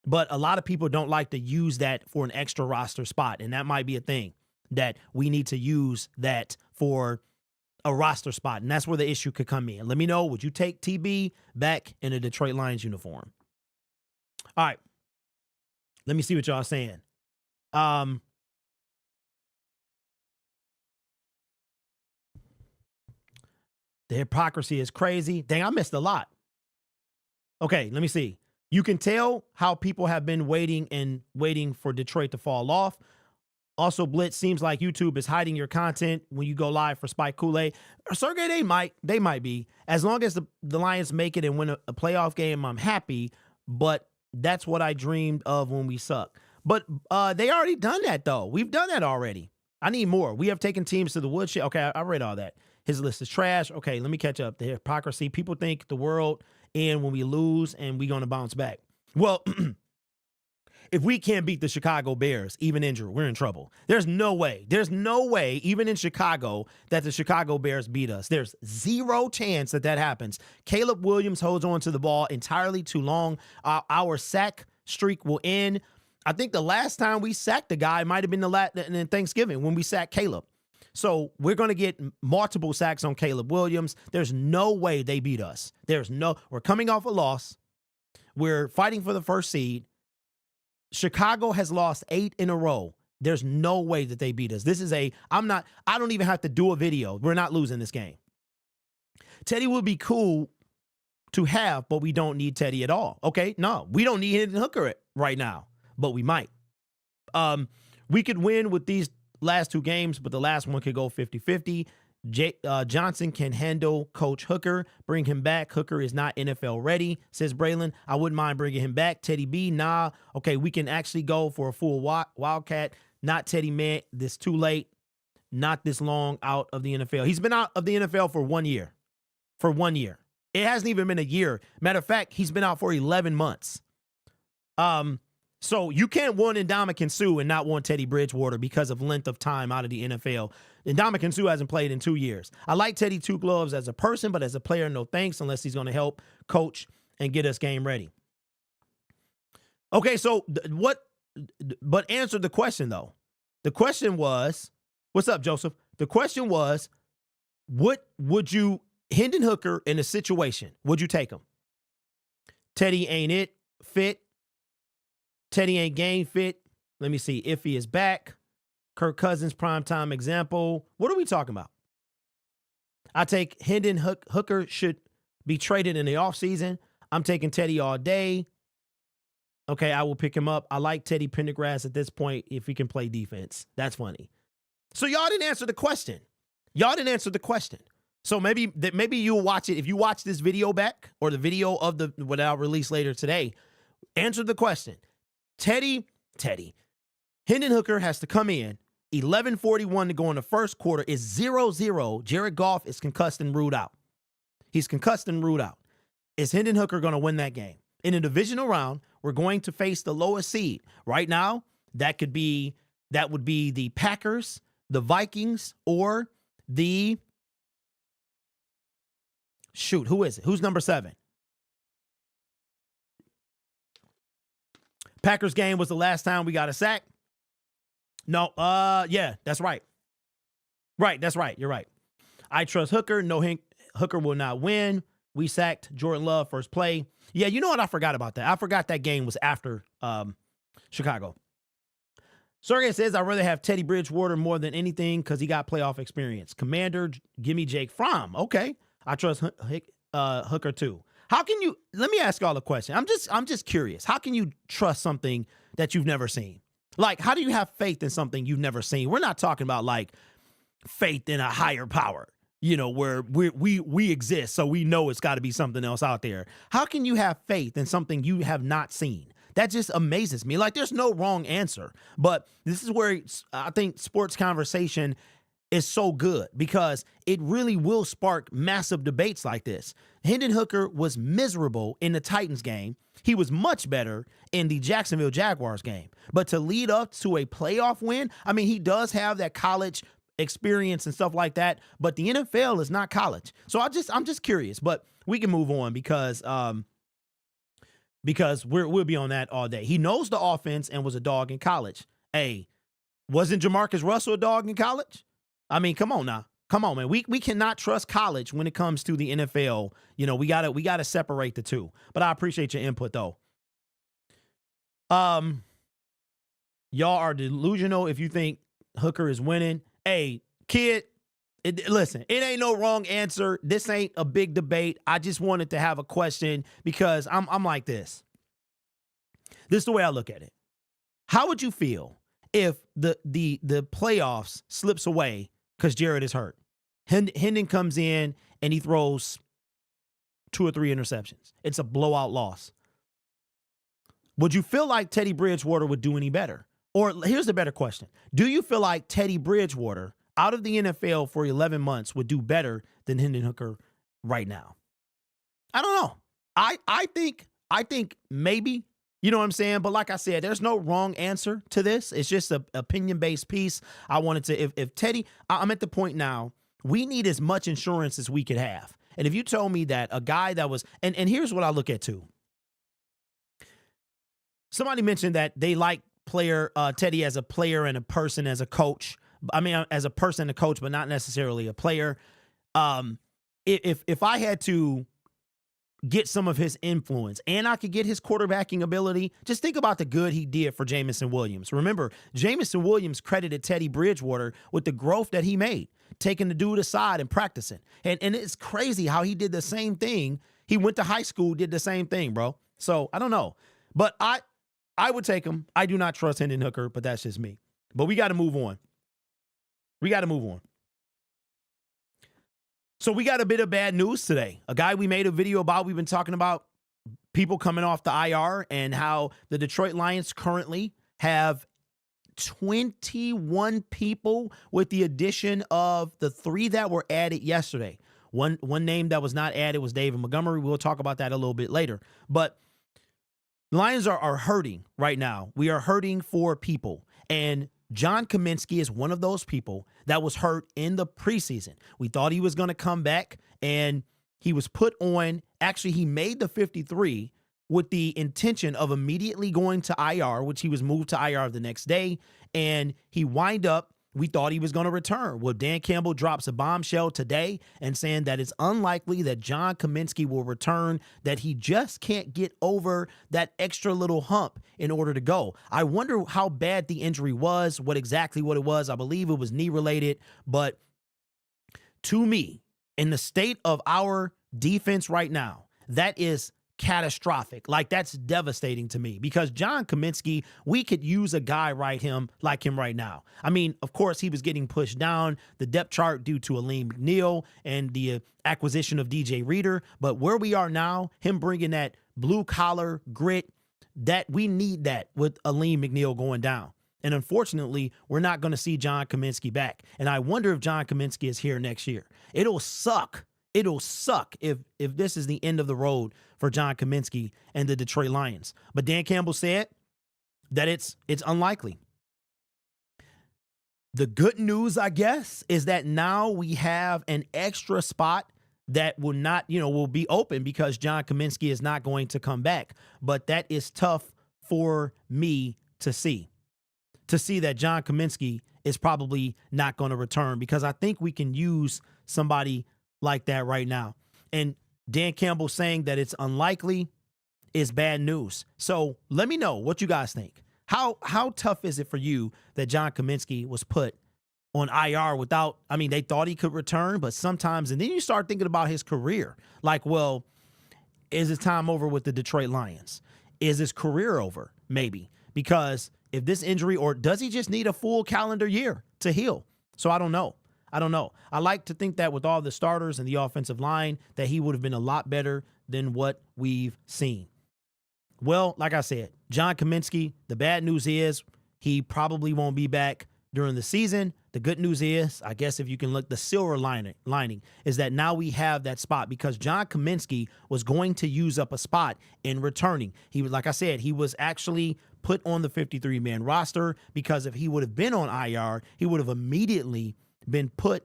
[SPEAKER 2] but a lot of people don't like to use that for an extra roster spot, and that might be a thing that we need to use that for a roster spot, and that's where the issue could come in. Let me know, would you take TB back in a Detroit Lions uniform? All right. Let me see what y'all saying. The hypocrisy is crazy. Dang, I missed a lot. Okay, let me see. You can tell how people have been waiting for Detroit to fall off. Also, Blitz, seems like YouTube is hiding your content when you go live for Spike Kool-Aid. Sergey, they might be. As long as the Lions make it and win a playoff game, I'm happy. But that's what I dreamed of when we suck. But they already done that, though. We've done that already. I need more. We have taken teams to the woodshed. Okay, I read all that. His list is trash. Okay, let me catch up. The hypocrisy. People think the world ends when we lose and we're going to bounce back. Well, if we can't beat the Chicago Bears, even injured, we're in trouble. There's no way, even in Chicago, that the Chicago Bears beat us. There's zero chance that happens. Caleb Williams holds on to the ball entirely too long. Our sack streak will end. I think the last time we sacked the guy might have been in Thanksgiving when we sacked Caleb. So we're going to get multiple sacks on Caleb Williams. There's no way they beat us. We're coming off a loss. We're fighting for the first seed. Chicago has lost 8 in a row. There's no way that they beat us. I don't even have to do a video. We're not losing this game. Teddy would be cool to have, but we don't need Teddy at all. Okay? No, we don't need Hendon Hooker right now, but we might. We could win with these last 2 games, but the last one could go 50-50. Johnson can handle Coach Hooker. Bring him back. Hooker is not NFL ready, says Braylon. I wouldn't mind bringing him back. Teddy B, nah. Okay, we can actually go for a full Wildcat. Not Teddy, man. This too late. Not this long out of the NFL. He's been out of the NFL for 1 year. For 1 year. It hasn't even been a year. Matter of fact, he's been out for 11 months. So you can't want Ndamukong Suh and not want Teddy Bridgewater because of length of time out of the NFL. Ndamukong Suh hasn't played in 2 years. I like Teddy Two Gloves as a person, but as a player, no thanks, unless he's going to help coach and get us game ready. Okay, so but answer the question, though. The question was, what's up, Joseph? The question was, would you, Hendon Hooker in a situation, would you take him? Teddy ain't fit. Teddy ain't game fit. Let me see. If he is back. Kirk Cousins, primetime example. What are we talking about? I take Hendon Hooker should be traded in the offseason. I'm taking Teddy all day. Okay, I will pick him up. I like Teddy Pendergrass at this point if he can play defense. That's funny. So y'all didn't answer the question. So maybe you'll watch it. If you watch this video back or the video of what I'll release later today, answer the question. Hendon Hooker has to come in. 11:41 to go in the first quarter. Is 0-0. Jared Goff is concussed and ruled out. He's concussed and ruled out. Is Hendon Hooker going to win that game? In a divisional round, we're going to face the lowest seed. Right now, that would be the Packers, the Vikings, or the who is it? Who's number 7? Packers game was the last time we got a sack. No, yeah, that's right. Right, that's right. You're right. I trust Hooker. No, Hooker will not win. We sacked Jordan Love first play. Yeah, you know what? I forgot about that. I forgot that game was after Chicago. Sergey says, I'd rather have Teddy Bridgewater more than anything because he got playoff experience. Commander, give me Jake Fromm. Okay. I trust Hooker too. How can you, let me ask y'all a question. I'm just curious. How can you trust something that you've never seen? Like, how do you have faith in something you've never seen? We're not talking about like faith in a higher power, you know, where we exist, so we know it's got to be something else out there. How can you have faith in something you have not seen? That just amazes me. Like, there's no wrong answer, but this is where I think sports conversation is so good because it really will spark massive debates like this. Hendon Hooker was miserable in the Titans game. He was much better in the Jacksonville Jaguars game. But to lead up to a playoff win, I mean, he does have that college experience and stuff like that, but the NFL is not college. So I'm just curious, but we can move on because we'll be on that all day. He knows the offense and was a dog in college. Hey, wasn't Jamarcus Russell a dog in college? I mean, come on now. Come on, man. We cannot trust college when it comes to the NFL. You know, we gotta separate the two. But I appreciate your input though. Y'all are delusional if you think Hooker is winning. Hey, kid, Listen, it ain't no wrong answer. This ain't a big debate. I just wanted to have a question because I'm like this. This is the way I look at it. How would you feel if the playoffs slips away because Jared is hurt? Hendon comes in and he throws 2 or 3 interceptions. It's a blowout loss. Would you feel like Teddy Bridgewater would do any better? Or here's the better question. Do you feel like Teddy Bridgewater out of the NFL for 11 months would do better than Hendon Hooker right now? I don't know. I think maybe, you know what I'm saying? But like I said, there's no wrong answer to this. It's just an opinion-based piece. I wanted to, if Teddy, I'm at the point now, we need as much insurance as we could have. And if you told me that a guy that was, and here's what I look at too. Somebody mentioned that they like Teddy as a player and a person as a coach. I mean, as a person and a coach, but not necessarily a player. If I had to get some of his influence and I could get his quarterbacking ability, just think about the good he did for Jamison Williams. Remember, Jamison Williams credited Teddy Bridgewater with the growth that he made, taking the dude aside and practicing. And it's crazy how he did the same thing. He went to high school, did the same thing, bro. So I don't know. But I would take him. I do not trust Hendon Hooker, but that's just me. But we got to move on. So we got a bit of bad news today. A guy we made a video about, we've been talking about people coming off the IR and how the Detroit Lions currently have 21 people with the addition of the 3 that were added yesterday. One name that was not added was David Montgomery. We'll talk about that a little bit later. But Lions are hurting right now. We are hurting for people. And John Kaminsky is one of those people that was hurt in the preseason. We thought he was going to come back, and he was put on. Actually, he made the 53 with the intention of immediately going to IR, which he was moved to IR the next day, and he wind up, we thought he was going to return. Well, Dan Campbell drops a bombshell today and saying that it's unlikely that John Kaminsky will return, that he just can't get over that extra little hump in order to go. I wonder how bad the injury was, what it was. I believe it was knee-related, but to me, in the state of our defense right now, that is catastrophic. Like, that's devastating to me because John Kaminsky, we could use a guy like him right now. I mean, of course, he was getting pushed down the depth chart due to Aleem McNeil and the acquisition of DJ Reader. But where we are now, him bringing that blue collar grit, that we need that with Aleem McNeil going down. And unfortunately, we're not going to see John Kaminsky back. And I wonder if John Kaminsky is here next year. It'll suck. It'll suck if this is the end of the road for John Kaminsky and the Detroit Lions. But Dan Campbell said that it's unlikely. The good news, I guess, is that now we have an extra spot that will be open because John Kaminsky is not going to come back. But that is tough for me to see that John Kaminsky is probably not going to return because I think we can use somebody like that right now. And Dan Campbell saying that it's unlikely is bad news. So let me know what you guys think. How tough is it for you that John Kaminsky was put on IR without, I mean, they thought he could return, but sometimes, and then you start thinking about his career. Like, well, is his time over with the Detroit Lions? Is his career over? Maybe. Because if this injury, or does he just need a full calendar year to heal? So I don't know. I like to think that with all the starters and the offensive line, that he would have been a lot better than what we've seen. Well, like I said, John Kaminsky, the bad news is he probably won't be back during the season. The good news is, I guess if you can look, the silver lining is that now we have that spot because John Kaminsky was going to use up a spot in returning. He was, like I said, he was actually put on the 53-man roster because if he would have been on IR, he would have immediately been put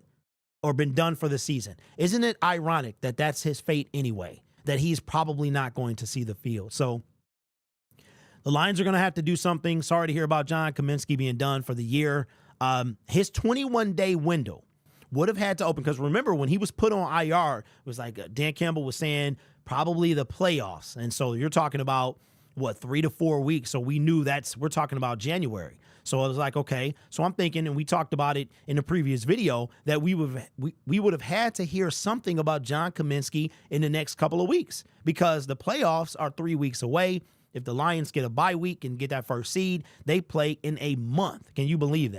[SPEAKER 2] or been done for the season. Isn't it ironic that that's his fate anyway, that he's probably not going to see the field? So the Lions are going to have to do something. Sorry to hear about John Kaminsky being done for the year. His 21-day window would have had to open because remember when he was put on IR, it was like Dan Campbell was saying probably the playoffs. And so you're talking about 3 to 4 weeks. So we knew we're talking about January. So I was like, okay. So I'm thinking, and we talked about it in the previous video, that we would have had to hear something about John Kaminsky in the next couple of weeks, because the playoffs are 3 weeks away. If the Lions get a bye week and get that first seed, they play in a month. Can you believe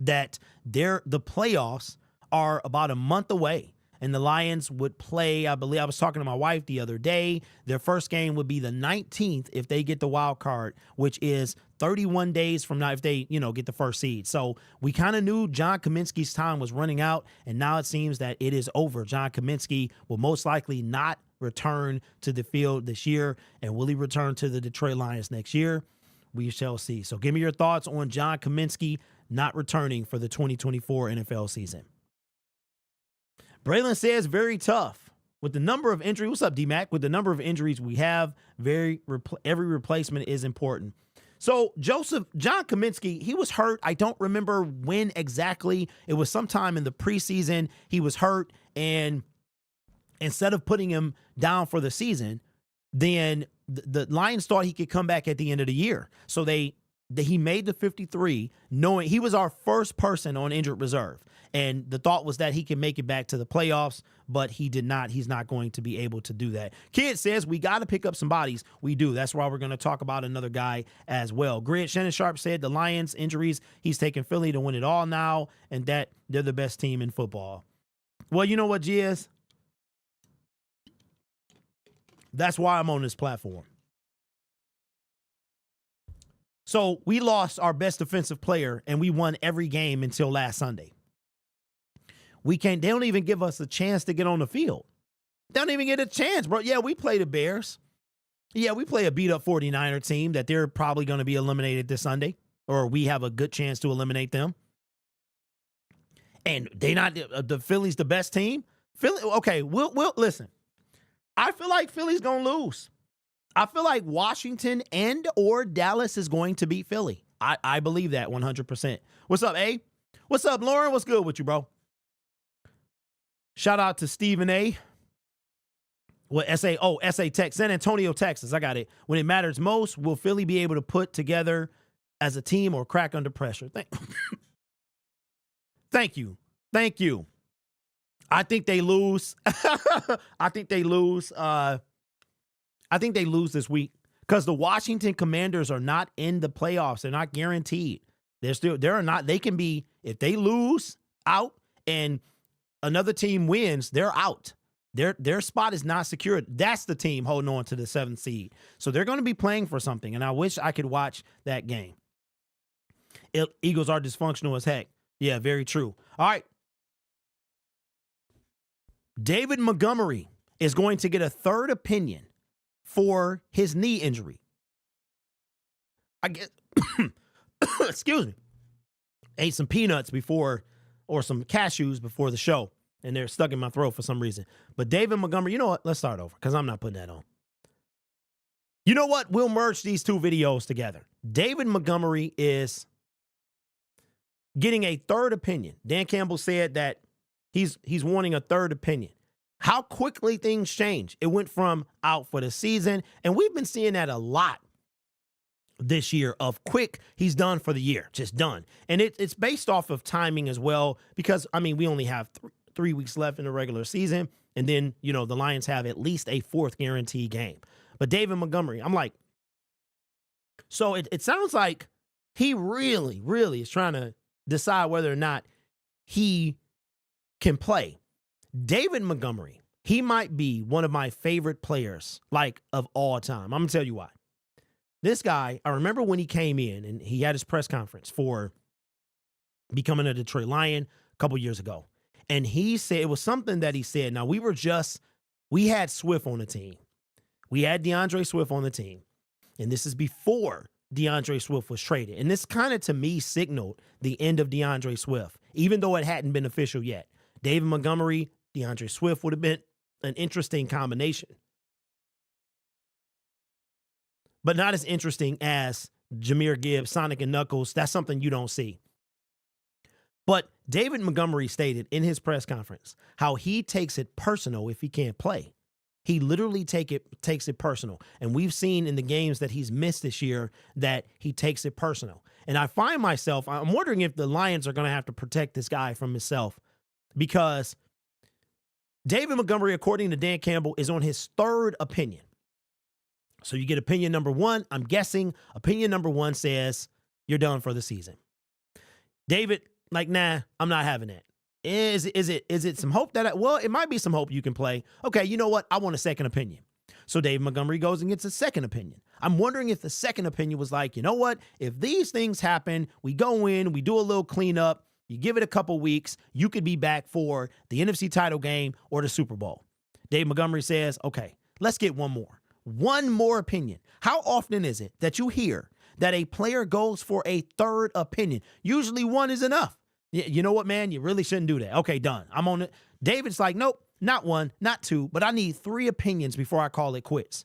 [SPEAKER 2] that? The playoffs are about a month away. And the Lions would play, I believe, I was talking to my wife the other day, their first game would be the 19th if they get the wild card, which is 31 days from now if they, get the first seed. So we kind of knew John Kaminsky's time was running out, and now it seems that it is over. John Kaminsky will most likely not return to the field this year. And will he return to the Detroit Lions next year? We shall see. So give me your thoughts on John Kaminsky not returning for the 2024 NFL season. Braylon says very tough. With the number of injuries, what's up, D-Mac? With the number of injuries we have, every replacement is important. So John Kaminsky, he was hurt. I don't remember when exactly. It was sometime in the preseason. He was hurt, and instead of putting him down for the season, then the Lions thought he could come back at the end of the year. So he made the 53, knowing he was our first person on injured reserve. And the thought was that he can make it back to the playoffs, but he did not. He's not going to be able to do that. Kid says we got to pick up some bodies. We do. That's why we're going to talk about another guy as well. Grid Shannon Sharp said the Lions injuries, he's taking Philly to win it all now, and that they're the best team in football. Well, you know what, Giz? That's why I'm on this platform. So we lost our best defensive player, and we won every game until last Sunday. They don't even give us a chance to get on the field. They don't even get a chance, bro. Yeah, we play the Bears. Yeah, we play a beat-up 49er team that they're probably going to be eliminated this Sunday, or we have a good chance to eliminate them. And they not the Philly's the best team. Philly, okay, we'll listen. I feel like Philly's going to lose. I feel like Washington and or Dallas is going to beat Philly. I believe that 100%. What's up, A? What's up, Lauren? What's good with you, bro? Shout out to Stephen A. What, SA? Oh, SA Tech, San Antonio, Texas. I got it. When it matters most, will Philly be able to put together as a team or crack under pressure? Thank you. Thank you. I think they lose. I think they lose. I think they lose this week because the Washington Commanders are not in the playoffs. They're not guaranteed. They're not. They can be, if they lose out and another team wins, they're out. Their spot is not secured. That's the team holding on to the 7th seed. So they're going to be playing for something, and I wish I could watch that game. Eagles are dysfunctional as heck. Yeah, very true. All right. David Montgomery is going to get a third opinion for his knee injury. I guess, excuse me, ate some peanuts before, or some cashews before the show, and they're stuck in my throat for some reason. But David Montgomery, you know what? Let's start over because I'm not putting that on. You know what? We'll merge these two videos together. David Montgomery is getting a third opinion. Dan Campbell said that he's wanting a third opinion. How quickly things change. It went from out for the season, and we've been seeing that a lot this year of quick, he's done for the year, just done. And it's based off of timing as well because, we only have 3 weeks left in the regular season, and then, the Lions have at least a 4th guarantee game. But David Montgomery, I'm like, so it sounds like he really, really is trying to decide whether or not he can play. David Montgomery, he might be one of my favorite players, of all time. I'm going to tell you why. This guy, I remember when he came in and he had his press conference for becoming a Detroit Lion a couple years ago. And he said, it was something that he said. Now, we had Swift on the team. We had DeAndre Swift on the team. And this is before DeAndre Swift was traded. And this kind of, to me, signaled the end of DeAndre Swift, even though it hadn't been official yet. David Montgomery, DeAndre Swift would have been an interesting combination. But not as interesting as Jahmyr Gibbs, Sonic and Knuckles. That's something you don't see. But David Montgomery stated in his press conference how he takes it personal if he can't play. He literally takes it personal. And we've seen in the games that he's missed this year that he takes it personal. And I find myself, I'm wondering if the Lions are going to have to protect this guy from himself, because David Montgomery, according to Dan Campbell, is on his third opinion. So you get opinion number one. I'm guessing opinion number one says you're done for the season. David, like, nah, I'm not having that. Is it some hope that well, it might be some hope you can play. Okay, you know what? I want a second opinion. So Dave Montgomery goes and gets a second opinion. I'm wondering if the second opinion was like, you know what? If these things happen, we go in, we do a little cleanup, you give it a couple weeks, you could be back for the NFC title game or the Super Bowl. Dave Montgomery says, okay, let's get one more. One more opinion. How often is it that you hear that a player goes for a third opinion? Usually one is enough. You know what, man? You really shouldn't do that. Okay, done. I'm on it. David's like, nope, not one, not two, but I need 3 opinions before I call it quits.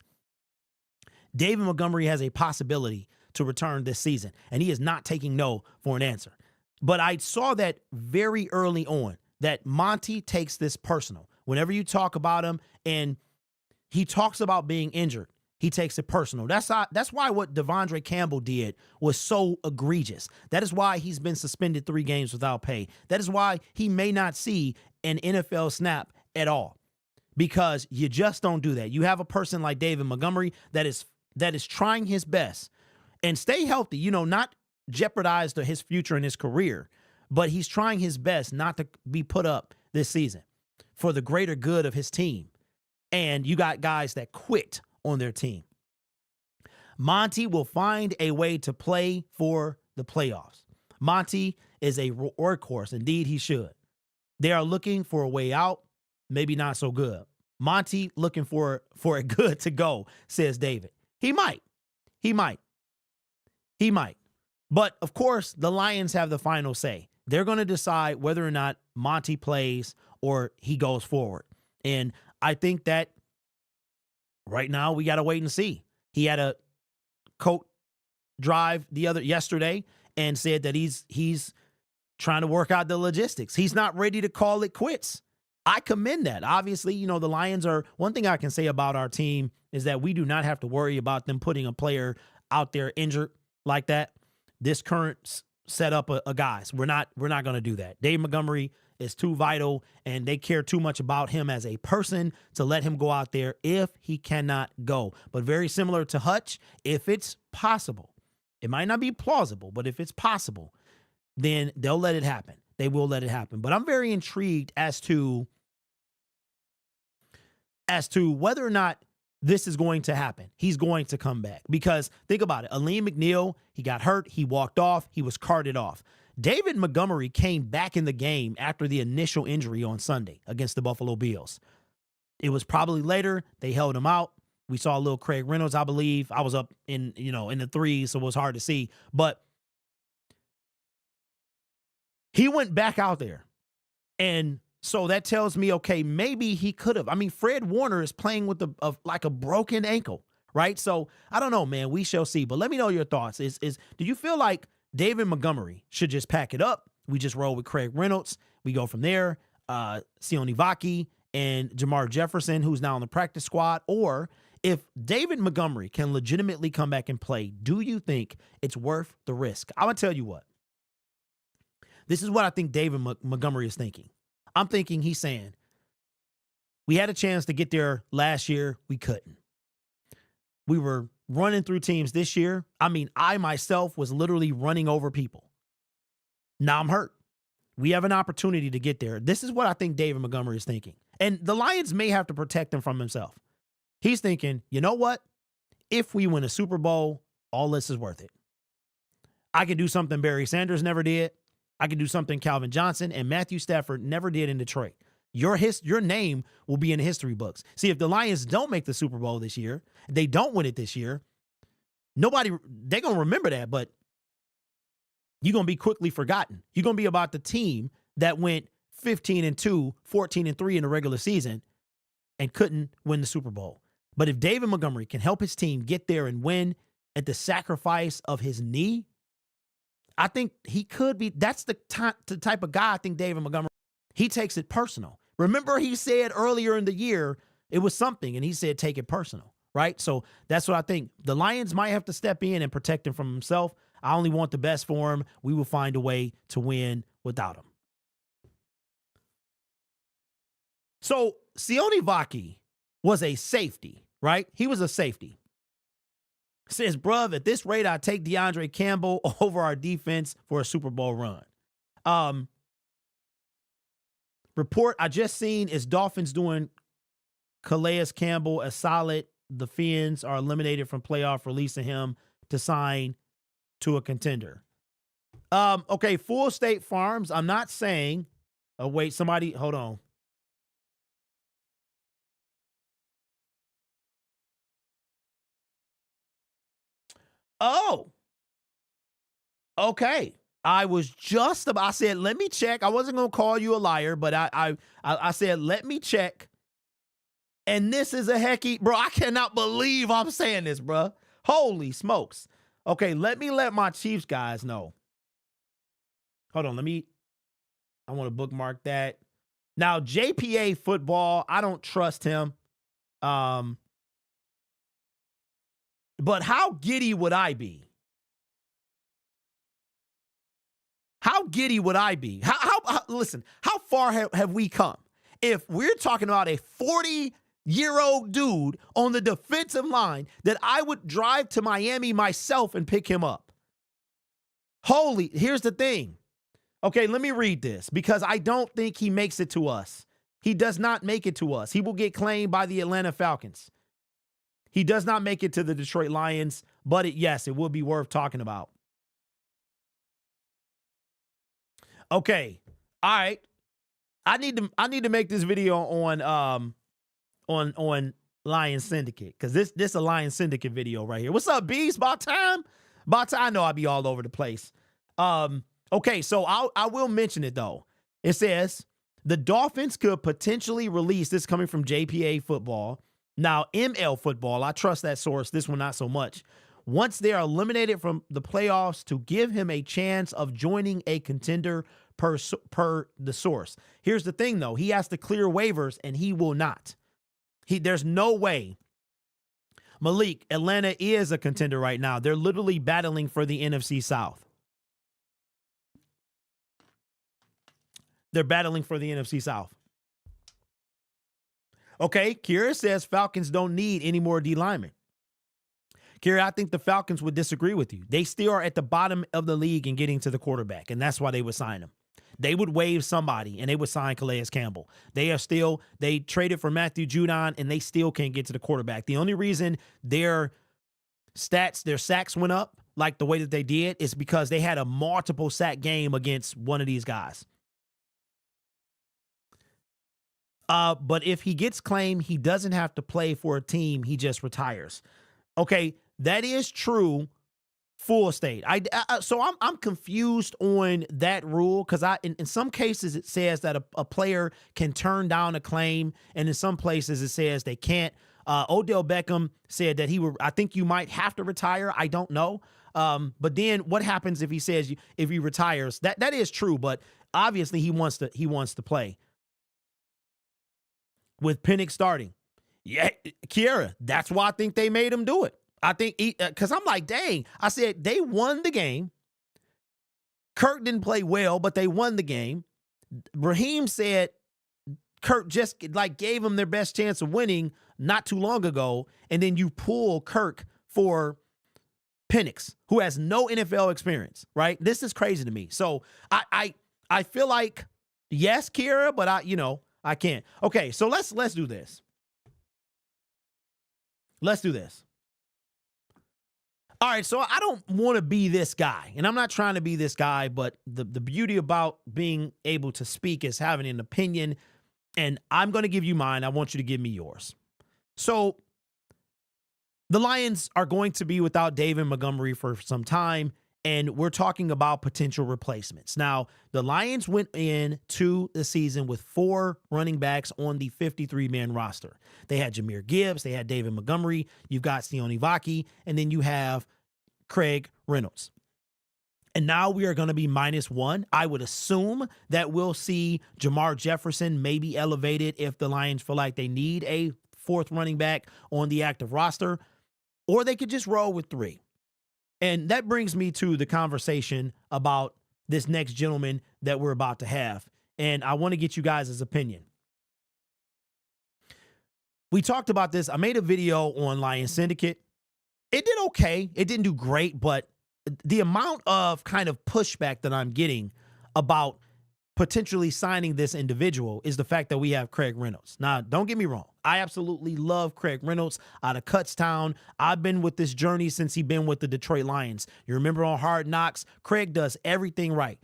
[SPEAKER 2] David Montgomery has a possibility to return this season, and he is not taking no for an answer. But I saw that very early on, that Monty takes this personal. Whenever you talk about him and he talks about being injured, he takes it personal. That's why what Devondre Campbell did was so egregious. That is why he's been suspended 3 games without pay. That is why he may not see an NFL snap at all, because you just don't do that. You have a person like David Montgomery that is trying his best and stay healthy, not jeopardize his future and his career, but he's trying his best not to be put up this season for the greater good of his team. And you got guys that quit on their team. Monty will find a way to play for the playoffs. Monty is a workhorse. Indeed, he should. They are looking for a way out, maybe not so good. Monty looking for a good to go, says David. He might. But, of course, the Lions have the final say. They're going to decide whether or not Monty plays or he goes forward. And I think that right now we got to wait and see. He had a coat drive yesterday and said that he's trying to work out the logistics. He's not ready to call it quits. I commend that. Obviously, the Lions are, one thing I can say about our team is that we do not have to worry about them putting a player out there injured like that. This current setup of guys, we're not going to do that. Dave Montgomery is too vital, and they care too much about him as a person to let him go out there if he cannot go. But very similar to Hutch, if it's possible, it might not be plausible, but if it's possible, then they'll let it happen. They will let it happen. But I'm very intrigued as to whether or not this is going to happen. He's going to come back, because think about it. Aleem McNeil, he got hurt. He walked off. He was carted off. David Montgomery came back in the game after the initial injury on Sunday against the Buffalo Bills. It was probably later. They held him out. We saw a little Craig Reynolds, I believe. I was up in the 3s, so it was hard to see. But he went back out there. And so that tells me, okay, maybe he could have. I mean, Fred Warner is playing with like a broken ankle, right? So I don't know, man. We shall see. But let me know your thoughts. Do you feel like David Montgomery should just pack it up? We just roll with Craig Reynolds. We go from there. Sione Vaki and Jamar Jefferson, who's now on the practice squad. Or if David Montgomery can legitimately come back and play, do you think it's worth the risk? I'm going to tell you what. This is what I think David Montgomery is thinking. I'm thinking he's saying, we had a chance to get there last year. We couldn't. We were running through teams this year. I mean, I myself was literally running over people. Now I'm hurt. We have an opportunity to get there. This is what I think David Montgomery is thinking. And the Lions may have to protect him from himself. He's thinking, you know what? If we win a Super Bowl, all this is worth it. I can do something Barry Sanders never did. I can do something Calvin Johnson and Matthew Stafford never did in Detroit. Your name will be in the history books. See, if the Lions don't make the Super Bowl this year, they don't win it this year, they're going to remember that, but you're going to be quickly forgotten. You're going to be about the team that went 15-2, 14-3 in the regular season and couldn't win the Super Bowl. But if David Montgomery can help his team get there and win at the sacrifice of his knee, I think he could be. That's the type of guy I think David Montgomery, he takes it personal. Remember he said earlier in the year, It was something, and he said take it personal, right? So that's what I think. The Lions might have to step in and protect him from himself. I only want the best for him. We will find a way to win without him. So Sione Vaki was a safety, right? He was a safety. Says, bruv, at this rate, I take DeAndre Campbell over our defense for a Super Bowl run. Report I just seen is Dolphins doing Calais Campbell a solid. The Fins are eliminated from playoff, releasing him to sign to a contender. Okay, Full State Farms. I'm not saying, oh, wait, somebody, hold on. Oh, okay. I was just about, I said, let me check. I wasn't going to call you a liar, but I said, let me check. And this is a hecky, bro, I cannot believe I'm saying this, bro. Holy smokes. Okay, let my Chiefs guys know. Hold on, I want to bookmark that. Now, JPA football, I don't trust him. But how giddy would I be? How giddy would I be? Listen, how far have we come? If we're talking about a 40-year-old dude on the defensive line that I would drive to Miami myself and pick him up. Here's the thing. Okay, let me read this because I don't think he makes it to us. He does not make it to us. He will get claimed by the Atlanta Falcons. He does not make it to the Detroit Lions, but yes, it will be worth talking about. Okay. All right. I need to make this video on Lion Syndicate because this a Lion Syndicate video right here. What's up, Beast? About time. I know I'll be all over the place. Okay, so I will mention it though. It says the Dolphins could potentially release, this coming from JPA football. Now, ML football, I trust that source. This one, not so much. Once they are eliminated from the playoffs, to give him a chance of joining a contender per the source. Here's the thing, though. He has to clear waivers, and he will not. There's no way. Malik, Atlanta is a contender right now. They're literally battling for the NFC South. They're battling for the NFC South. Okay, Kira says Falcons don't need any more D linemen. Kira, I think the Falcons would disagree with you. They still are at the bottom of the league in getting to the quarterback, and that's why they would sign him. They would waive somebody, and they would sign Calais Campbell. They traded for Matthew Judon, and they still can't get to the quarterback. The only reason their sacks went up like the way that they did is because they had a multiple sack game against one of these guys. But if he gets claimed, he doesn't have to play for a team. He just retires. Okay, that is true. Full state. So I'm confused on that rule because in some cases it says that a player can turn down a claim, and in some places it says they can't. Odell Beckham said that I think you might have to retire. I don't know. But then what happens if he retires? That is true, but obviously he wants to play. With Penix starting. Yeah, Kiera, that's why I think they made him do it. I think, because I'm like, dang, I said they won the game. Kirk didn't play well, but they won the game. Raheem said Kirk just gave them their best chance of winning not too long ago, and then you pull Kirk for Penix, who has no NFL experience, right? This is crazy to me. So I feel like, yes, Kiera, but I can't. Okay, so let's do this. Let's do this. All right, so I don't want to be this guy, and I'm not trying to be this guy, but the beauty about being able to speak is having an opinion, and I'm going to give you mine. I want you to give me yours. So the Lions are going to be without David Montgomery for some time, and we're talking about potential replacements. Now, the Lions went into the season with 4 running backs on the 53-man roster. They had Jahmyr Gibbs, they had David Montgomery, you've got Sione Vaki, and then you have Craig Reynolds. And now we are going to be -1. I would assume that we'll see Jamar Jefferson maybe elevated if the Lions feel like they need a fourth running back on the active roster, or they could just roll with 3. And that brings me to the conversation about this next gentleman that we're about to have. And I want to get you guys' opinion. We talked about this. I made a video on Lion Syndicate. It did okay. It didn't do great, but the amount of kind of pushback that I'm getting about potentially signing this individual is the fact that we have Craig Reynolds. Now, don't get me wrong. I absolutely love Craig Reynolds out of Kutztown. I've been with this journey since he's been with the Detroit Lions. You remember on Hard Knocks, Craig does everything right.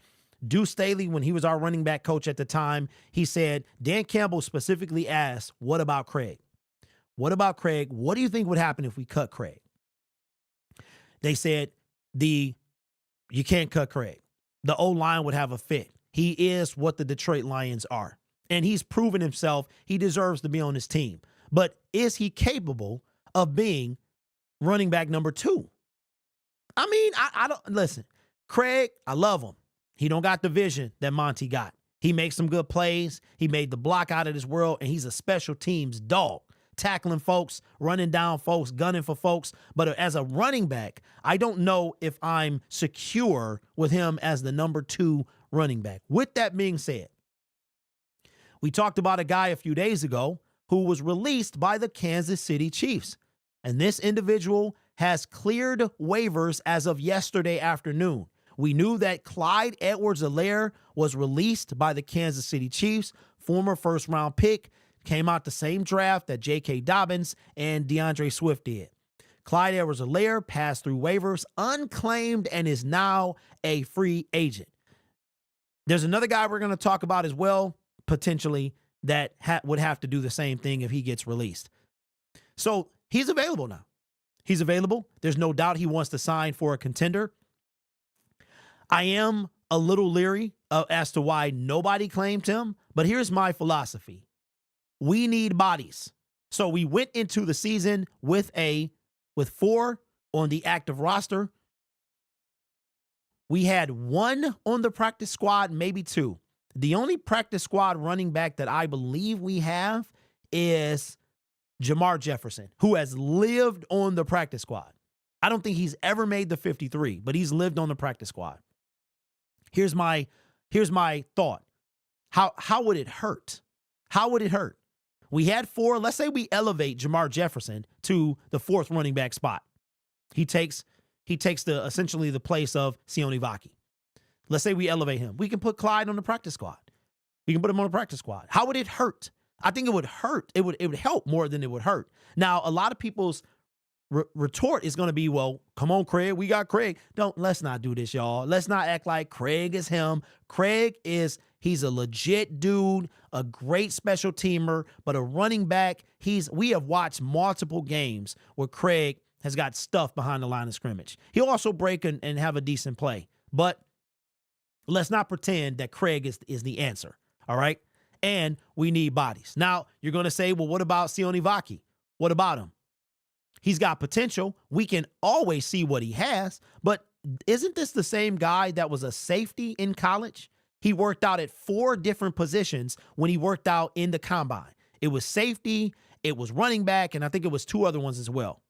[SPEAKER 2] Deuce Staley, when he was our running back coach at the time, he said, Dan Campbell specifically asked, what about Craig? What about Craig? What do you think would happen if we cut Craig? They said, you can't cut Craig. The O-line would have a fit. He is what the Detroit Lions are. And he's proven himself. He deserves to be on his team. But is he capable of being running back number 2? I mean, I don't listen. Craig, I love him. He don't got the vision that Monty got. He makes some good plays. He made the block out of this world, and he's a special teams dog. Tackling folks, running down folks, gunning for folks. But as a running back, I don't know if I'm secure with him as the number 2 running back. With that being said, we talked about a guy a few days ago who was released by the Kansas City Chiefs. And this individual has cleared waivers as of yesterday afternoon. We knew that Clyde Edwards-Helaire was released by the Kansas City Chiefs, former first-round pick, came out the same draft that J.K. Dobbins and DeAndre Swift did. Clyde Edwards-Helaire passed through waivers unclaimed and is now a free agent. There's another guy we're going to talk about as well, potentially, that would have to do the same thing if he gets released. So he's available now. He's available. There's no doubt he wants to sign for a contender. I am a little leery as to why nobody claimed him, but here's my philosophy. We need bodies. So we went into the season with 4 on the active roster. We had 1 on the practice squad, maybe 2. The only practice squad running back that I believe we have is Jamar Jefferson, who has lived on the practice squad. I don't think he's ever made the 53, but he's lived on the practice squad. Here's my thought. How would it hurt? How would it hurt? We had 4. Let's say we elevate Jamar Jefferson to the 4th running back spot. He takes essentially the place of Sione Vaki. Let's say we elevate him. We can put Clyde on the practice squad. We can put him on the practice squad. How would it hurt? I think it would hurt. It would help more than it would hurt. Now, a lot of people's retort is going to be, well, come on, Craig. We got Craig. Let's not do this, y'all. Let's not act like Craig is him. He's a legit dude, a great special teamer, but a running back. We have watched multiple games where Craig has got stuff behind the line of scrimmage. He'll also break and have a decent play, but let's not pretend that Craig is the answer, all right? And we need bodies. Now, you're going to say, well, what about Sione Vaki? What about him? He's got potential. We can always see what he has, but isn't this the same guy that was a safety in college? He worked out at 4 different positions when he worked out in the combine. It was safety, it was running back, and I think it was 2 other ones as well.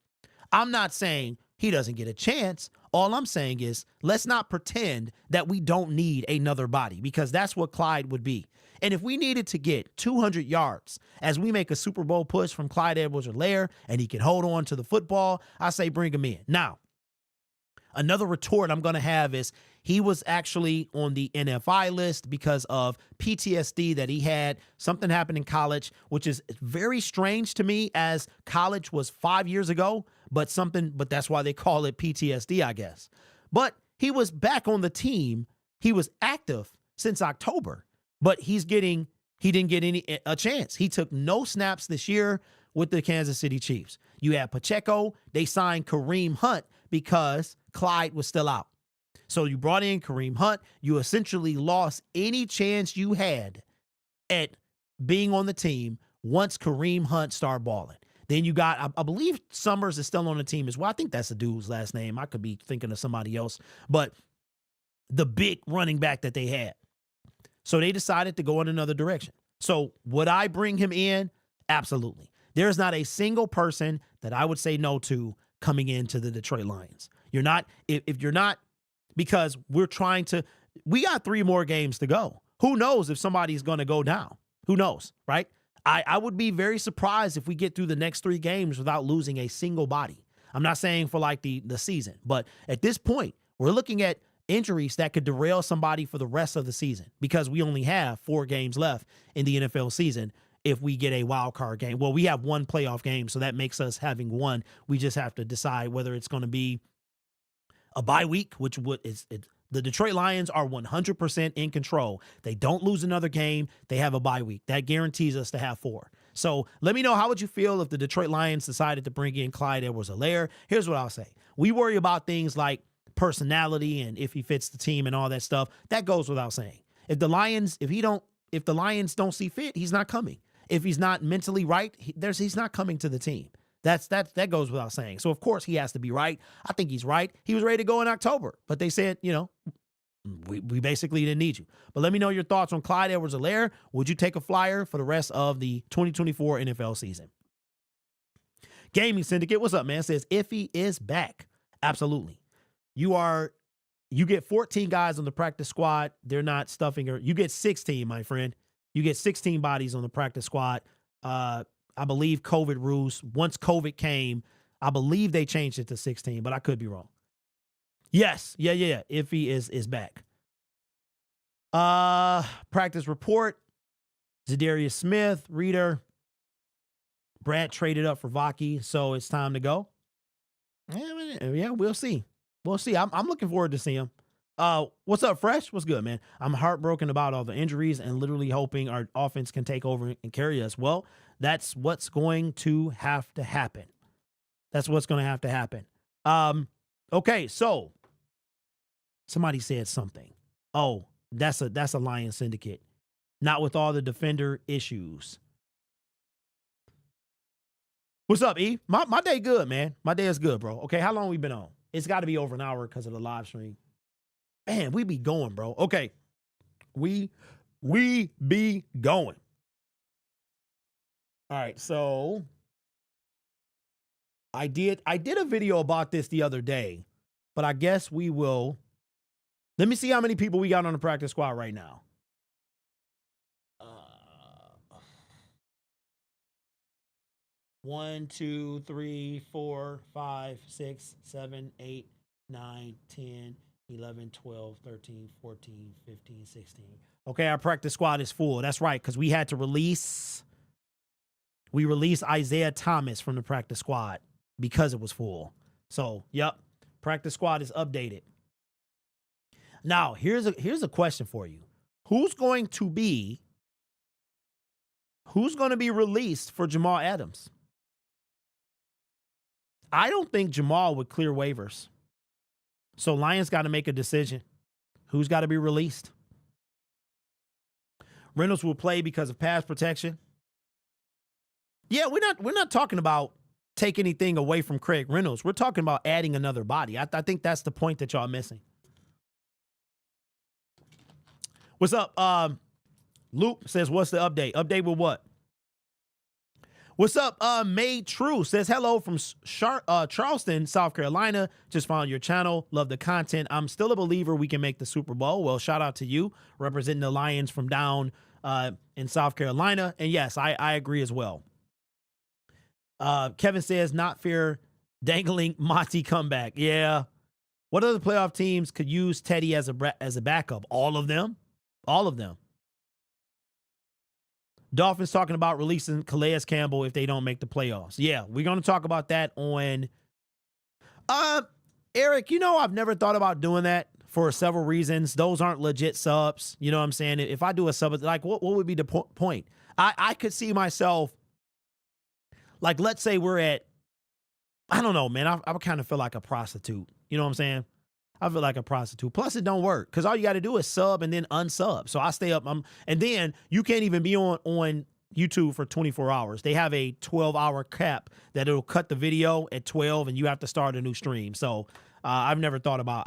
[SPEAKER 2] I'm not saying he doesn't get a chance. All I'm saying is let's not pretend that we don't need another body, because that's what Clyde would be. And if we needed to get 200 yards as we make a Super Bowl push from Clyde Edwards-Helaire and he can hold on to the football, I say bring him in. Now, another retort I'm going to have is he was actually on the NFI list because of PTSD that he had. Something happened in college, which is very strange to me, as college was 5 years ago, but that's why they call it PTSD, I guess. But he was back on the team. He was active since October, but he didn't get a chance. He took no snaps this year with the Kansas City Chiefs. You have Pacheco. They signed Kareem Hunt because Clyde was still out. So you brought in Kareem Hunt. You essentially lost any chance you had at being on the team once Kareem Hunt started balling. Then you got, I believe Summers is still on the team as well. I think that's the dude's last name. I could be thinking of somebody else. But the big running back that they had. So they decided to go in another direction. So would I bring him in? Absolutely. There's not a single person that I would say no to coming into the Detroit Lions. You're not, if you're not, because we got 3 more games to go. Who knows if somebody's going to go down? Who knows, right? I would be very surprised if we get through the next 3 games without losing a single body. I'm not saying for like the season, but at this point, we're looking at injuries that could derail somebody for the rest of the season because we only have 4 games left in the NFL season if we get a wild card game. Well, we have 1 playoff game, so that makes us having 1. We just have to decide whether it's going to be a bye week, which the Detroit Lions are 100% in control. They don't lose another game. They have a bye week. That guarantees us to have 4. So let me know, how would you feel if the Detroit Lions decided to bring in Clyde Edwards-Helaire? Here's what I'll say. We worry about things like personality and if he fits the team and all that stuff. That goes without saying. If the Lions don't see fit, he's not coming. If he's not mentally right, he's not coming to the team. That goes without saying. So of course he has to be right. I think he's right. He was ready to go in October, but they said, we basically didn't need you. But let me know your thoughts on Clyde Edwards-Helaire. Would you take a flyer for the rest of the 2024 NFL season? Gaming Syndicate, what's up, man? Says Iffy is back. Absolutely. You get 14 guys on the practice squad. They're not stuffing her. You get 16, my friend. You get 16 bodies on the practice squad. I believe COVID rules. Once COVID came, I believe they changed it to 16, but I could be wrong. Yes. Yeah. Iffy is back. Practice report. Zadarius Smith, Reader. Brad traded up for Vaki, so it's time to go. Yeah, we'll see. We'll see. I'm looking forward to seeing him. What's up, Fresh? What's good, man? I'm heartbroken about all the injuries and literally hoping our offense can take over and carry us. Well, that's what's going to have to happen. Okay, so somebody said something. Oh, that's a Lion Syndicate. Not with all the defender issues. What's up, E? My day good, man. My day is good, bro. Okay, how long we been on? It's got to be over an hour because of the live stream. Man, we be going, bro. Okay. We be going. All right, so I did a video about this the other day, but I guess we will. Let me see how many people we got on the practice squad right now. 1, 2, 3, 4, 5, 6, 7, 8, 9, 10, 11, 12, 13, 14, 15, 16. Okay, our practice squad is full. That's right, because we had to released Isaiah Thomas from the practice squad because it was full. So, yep, practice squad is updated. Now, here's a question for you. Who's going to be released for Jamal Adams? I don't think Jamal would clear waivers. So Lions got to make a decision. Who's got to be released? Reynolds will play because of pass protection. Yeah, we're not talking about take anything away from Craig Reynolds. We're talking about adding another body. I think that's the point that y'all missing. What's up? Luke says, what's the update? Update with what? What's up? Made True says, hello from Charleston, South Carolina. Just found your channel. Love the content. I'm still a believer we can make the Super Bowl. Well, shout out to you representing the Lions from down in South Carolina. And yes, I agree as well. Kevin says, not fair dangling Monty comeback. Yeah. What other playoff teams could use Teddy as a backup? All of them. All of them. Dolphins talking about releasing Calais Campbell if they don't make the playoffs. Yeah, we're going to talk about that on... Eric, I've never thought about doing that for several reasons. Those aren't legit subs. You know what I'm saying? If I do a sub, like, what would be the point? I could see myself, like, let's say we're at... I don't know, man. I kind of feel like a prostitute. You know what I'm saying? I feel like a prostitute. Plus, it don't work because all you got to do is sub and then unsub. So I stay up. And then you can't even be on YouTube for 24 hours. They have a 12-hour cap that it'll cut the video at 12 and you have to start a new stream. So I've never thought about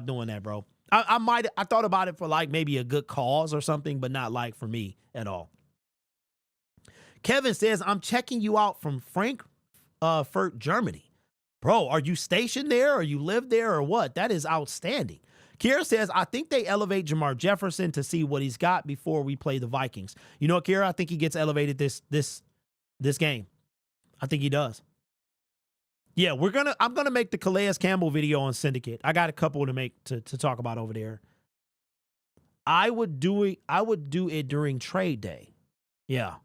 [SPEAKER 2] doing that, bro. I thought about it for like maybe a good cause or something, but not like for me at all. Kevin says, I'm checking you out from Frankfurt, Germany. Bro, are you stationed there or you live there or what? That is outstanding. Kira says, I think they elevate Jamar Jefferson to see what he's got before we play the Vikings. You know what, Kira? I think he gets elevated this game. I think he does. Yeah, I'm gonna make the Calais Campbell video on Syndicate. I got a couple to make to talk about over there. I would do it during trade day. Yeah.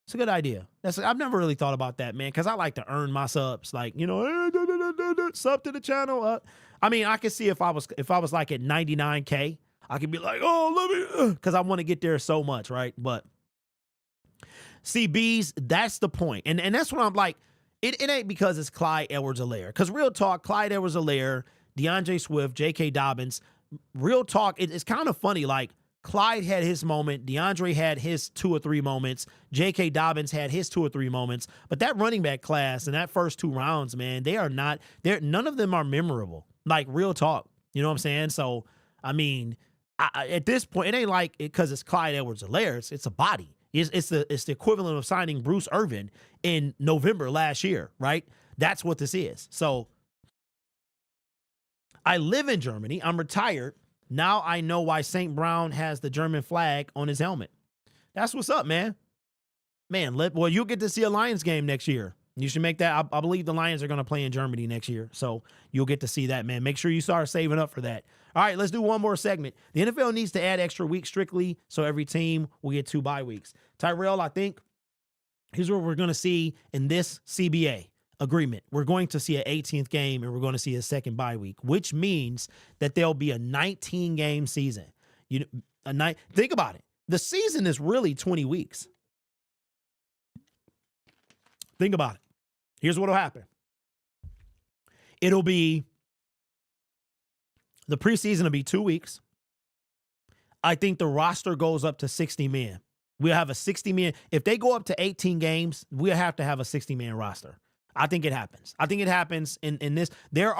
[SPEAKER 2] It's a good idea. I've never really thought about that, man, because I like to earn my subs. Like, sub to the channel. I mean, I could see if I was like at 99K, I could be like, oh, let me, because I want to get there so much, right? But CBs, that's the point. And that's what I'm like, it ain't because it's Clyde Edwards-Helaire. Because real talk, Clyde Edwards-Helaire, DeAndre Swift, J.K. Dobbins, real talk, it's kind of funny. Like, Clyde had his moment. DeAndre had his 2 or 3 moments. J.K. Dobbins had his 2 or 3 moments. But that running back class and that first 2 rounds, man, none of them are memorable. Like, real talk. You know what I'm saying? So, I mean, at this point, it ain't like because it's Clyde Edwards-Helaire. It's a body. It's the equivalent of signing Bruce Irvin in November last year, right? That's what this is. So, I live in Germany. I'm retired. Now I know why St. Brown has the German flag on his helmet. That's what's up, man. Well, you'll get to see a Lions game next year. You should make that. I believe the Lions are going to play in Germany next year. So you'll get to see that, man. Make sure you start saving up for that. All right, let's do one more segment. The NFL needs to add extra weeks strictly so every team will get 2 bye weeks. Tyrell, I think here's what we're going to see in this CBA agreement. We're going to see an 18th game and we're going to see a second bye week, which means that there'll be a 19-game season. Think about it. The season is really 20 weeks. Think about it. Here's what'll happen. The preseason will be 2 weeks. I think the roster goes up to 60 men. We'll have a 60-man. If they go up to 18 games, we'll have to have a 60-man roster. I think it happens. I think it happens in this. This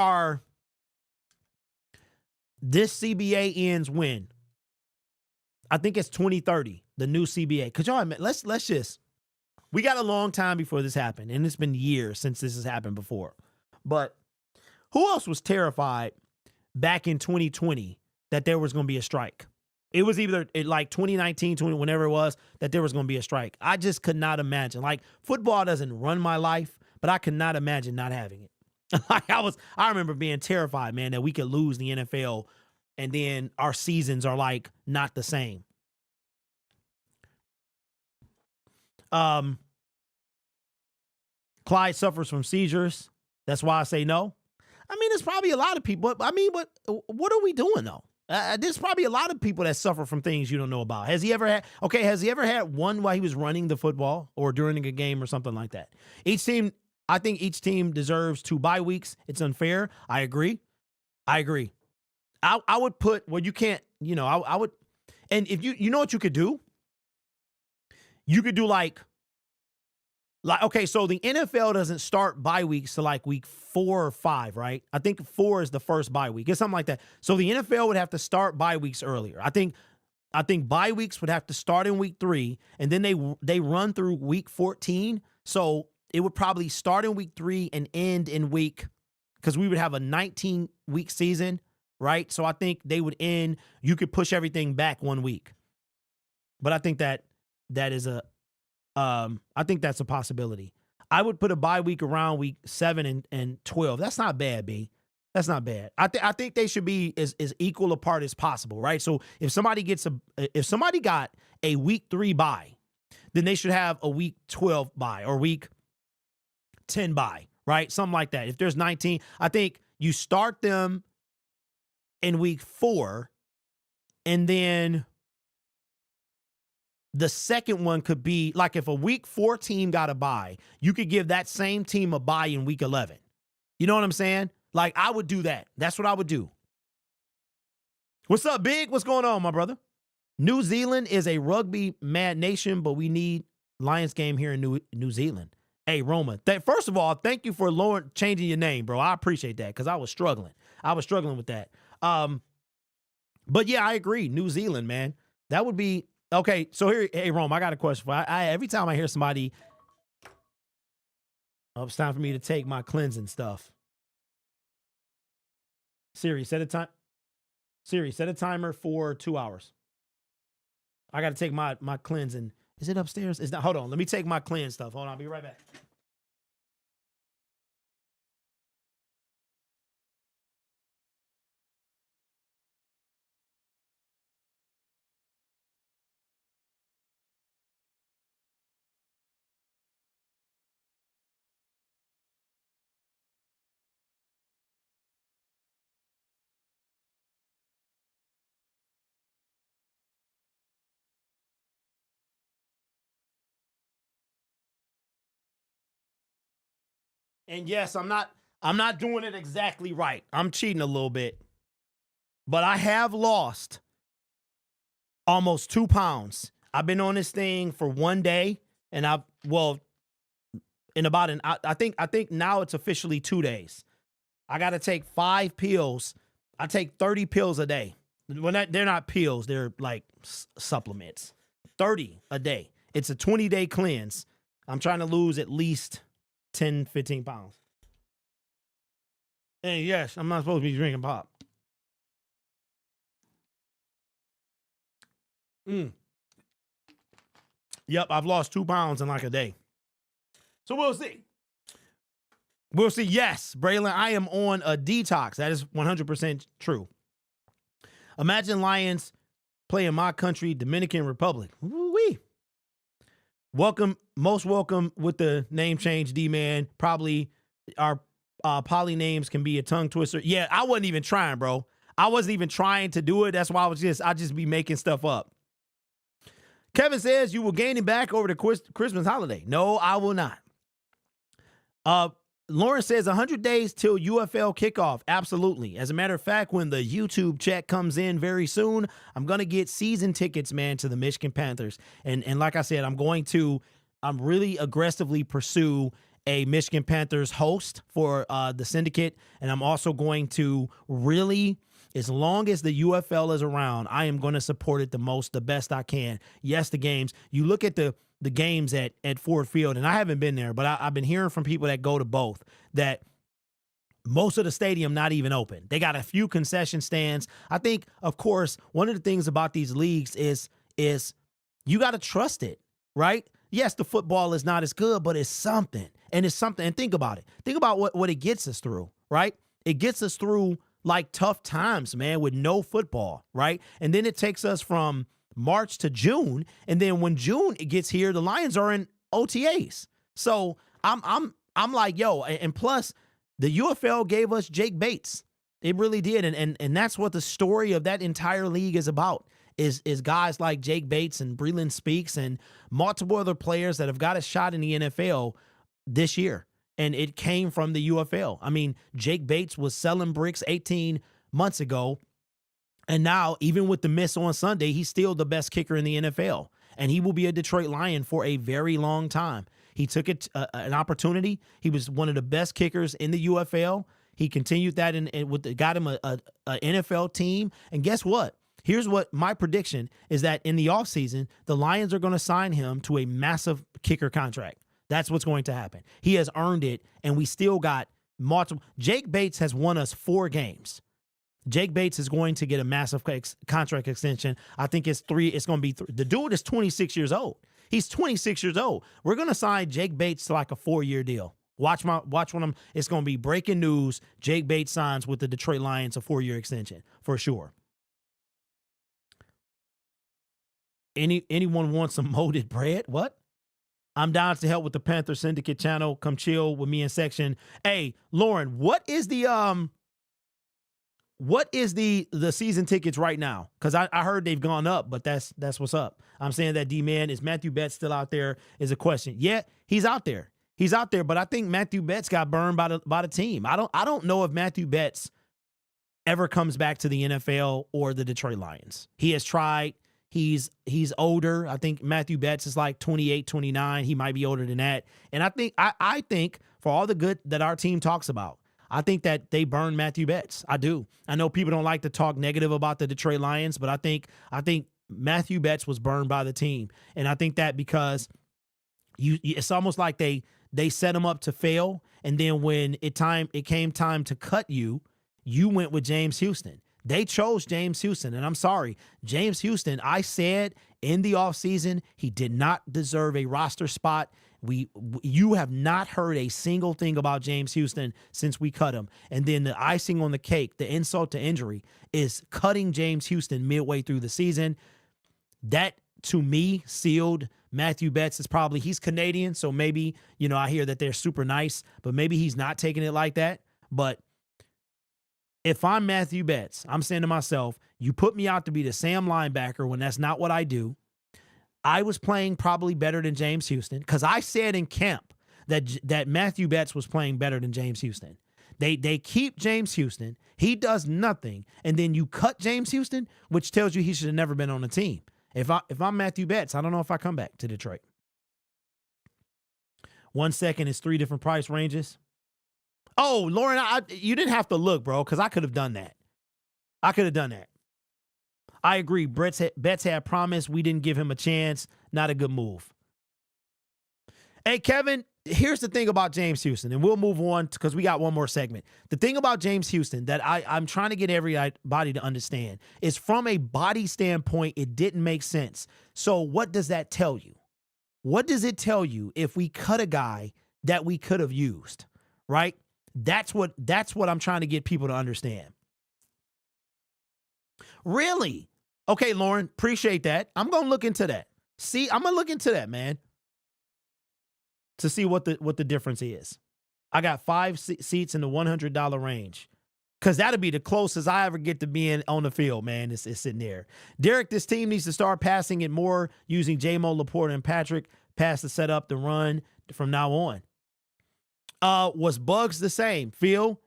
[SPEAKER 2] CBA ends when? I think it's 2030, the new CBA. Could y'all admit, we got a long time before this happened, and it's been years since this has happened before. But who else was terrified back in 2020 that there was going to be a strike? It was either like 2019, whenever it was, that there was going to be a strike. I just could not imagine. Like, football doesn't run my life, but I could not imagine not having it. I remember being terrified, man, that we could lose the NFL and then our seasons are like not the same. Clyde suffers from seizures. That's why I say no. I mean, there's probably a lot of people. I mean, what are we doing though? There's probably a lot of people that suffer from things you don't know about. Has he ever had one while he was running the football or during a game or something like that? I think each team deserves 2 bye weeks. It's unfair. I agree. I would put, well, you can't, I would, and if you know what you could do? You could do like, okay, so the NFL doesn't start bye weeks to like week 4 or 5, right? I think 4 is the first bye week. It's something like that. So the NFL would have to start bye weeks earlier. I think bye weeks would have to start in week 3, and then they run through week 14. So it would probably start in week 3 and end in because we would have a 19-week season, right? So I think they would end, you could push everything back 1 week. But I think that is I think that's a possibility. I would put a bye week around week 7 and 12. That's not bad, B. That's not bad. I think they should be as equal apart as possible, right? So if somebody got a week 3 bye, then they should have a week 12 bye or week 10 bye, right? Something like that. If there's 19, I think you start them in week 4, and then the second one could be like if a week 4 team got a bye, you could give that same team a bye in week 11. You know what I'm saying? Like, I would do that. That's what I would do. What's up, Big? What's going on, my brother? New Zealand is a rugby mad nation, but we need Lions game here in New Zealand. Hey, Roma, first of all, thank you for changing your name, bro. I appreciate that because I was struggling. with that. But yeah, I agree. New Zealand, man. That would be Okay, so here, hey Rome, I got a question for you. Every time I hear somebody, it's time for me to take my cleansing stuff. Siri, set a time. Siri, set a timer for 2 hours. I got to take my cleansing. Is it upstairs? It's not. Hold on. Let me take my cleanse stuff. Hold on. I'll be right back. And yes, I'm not doing it exactly right. I'm cheating a little bit. But I have lost almost 2 pounds. I've been on this thing for 1 day, and in about I think now it's officially 2 days. I got to take 5 pills. I take 30 pills a day. They're not pills, they're like supplements. 30 a day. It's a 20-day cleanse. I'm trying to lose at least 10, 15 pounds. And yes, I'm not supposed to be drinking pop. Yep, I've lost 2 pounds in like a day. So we'll see. We'll see. Yes, Braylon, I am on a detox. That is 100% true. Imagine Lions playing my country, Dominican Republic. Woo-wee. Most welcome with the name change, D-Man. Probably our poly names can be a tongue twister. Yeah, I wasn't even trying, bro. I wasn't even trying to do it. That's why I just be making stuff up. Kevin says you will gain him back over the Christmas holiday. No, I will not. Lauren says 100 days till UFL kickoff. Absolutely. As a matter of fact, when the YouTube check comes in very soon, I'm going to get season tickets, man, to the Michigan Panthers. And like I said, I'm really aggressively pursue a Michigan Panthers host for the syndicate. And I'm also going to really, as long as the UFL is around, I am going to support it the best I can. Yes, the games. You look at the games at Ford Field, and I haven't been there, but I've been hearing from people that go to both that most of the stadium not even open. They got a few concession stands. I think, of course, one of the things about these leagues is you got to trust it, right? Yes, the football is not as good, but it's something. And it's something. And think about it. Think about what it gets us through, right? It gets us through like tough times, man, with no football, right? And then it takes us from March to June, and then when June gets here, the Lions are in OTAs. So I'm like, yo, and plus the UFL gave us Jake Bates. It really did, and that's what the story of that entire league is about. Is guys like Jake Bates and Breland Speaks and multiple other players that have got a shot in the NFL this year, and it came from the UFL. I mean, Jake Bates was selling bricks 18 months ago. And now, even with the miss on Sunday, he's still the best kicker in the NFL. And he will be a Detroit Lion for a very long time. He took it an opportunity. He was one of the best kickers in the UFL. He continued that and got him a NFL team. And guess what? Here's what my prediction is, that in the offseason, the Lions are going to sign him to a massive kicker contract. That's what's going to happen. He has earned it, and we still got multiple. Jake Bates has won us 4 games. Jake Bates is going to get a massive contract extension. I think it's 3. It's going to be 3. The dude is 26 years old. He's 26 years old. We're going to sign Jake Bates to like a 4-year deal. Watch one of them. It's going to be breaking news. Jake Bates signs with the Detroit Lions a 4-year extension for sure. Anyone want some molded bread? What? I'm down to help with the Panther Syndicate channel. Come chill with me in section. Hey, Lauren, what is the season tickets right now? Because I heard they've gone up, but that's what's up. I'm saying that D-Man, is Matthew Betts still out there is a question. Yeah, he's out there. He's out there, but I think Matthew Betts got burned by the team. I don't know if Matthew Betts ever comes back to the NFL or the Detroit Lions. He has tried. He's older. I think Matthew Betts is like 28, 29. He might be older than that. And I think for all the good that our team talks about, I think that they burned Matthew Betts. I do. I know people don't like to talk negative about the Detroit Lions, but I think Matthew Betts was burned by the team. And I think that because it's almost like they set him up to fail. And then when it came time to cut you, you went with James Houston. They chose James Houston. And I'm sorry, James Houston, I said in the offseason, he did not deserve a roster spot. You have not heard a single thing about James Houston since we cut him. And then the icing on the cake, the insult to injury, is cutting James Houston midway through the season. That, to me, sealed Matthew Betts. He's Canadian, so maybe, I hear that they're super nice, but maybe he's not taking it like that. But if I'm Matthew Betts, I'm saying to myself, you put me out to be the Sam linebacker when that's not what I do. I was playing probably better than James Houston because I said in camp that Matthew Betts was playing better than James Houston. They keep James Houston. He does nothing. And then you cut James Houston, which tells you he should have never been on the team. If I'm Matthew Betts, I don't know if I come back to Detroit. 1 second is 3 different price ranges. Oh, Lauren, you didn't have to look, bro, because I could have done that. I agree. Betts had promise. We didn't give him a chance. Not a good move. Hey, Kevin, here's the thing about James Houston, and we'll move on because we got one more segment. The thing about James Houston that I'm trying to get everybody to understand is from a body standpoint, it didn't make sense. So what does that tell you? What does it tell you if we cut a guy that we could have used, right? That's what I'm trying to get people to understand. Really? Okay, Lauren, appreciate that. I'm going to look into that. I'm going to look into that, man, to see what the difference is. I got 5 seats in the $100 range because that'll be the closest I ever get to being on the field, man. It's sitting there. Derek, this team needs to start passing it more using J-Mo, Laporta, and Patrick. Pass to set up the run from now on. Was Bugs the same? Phil?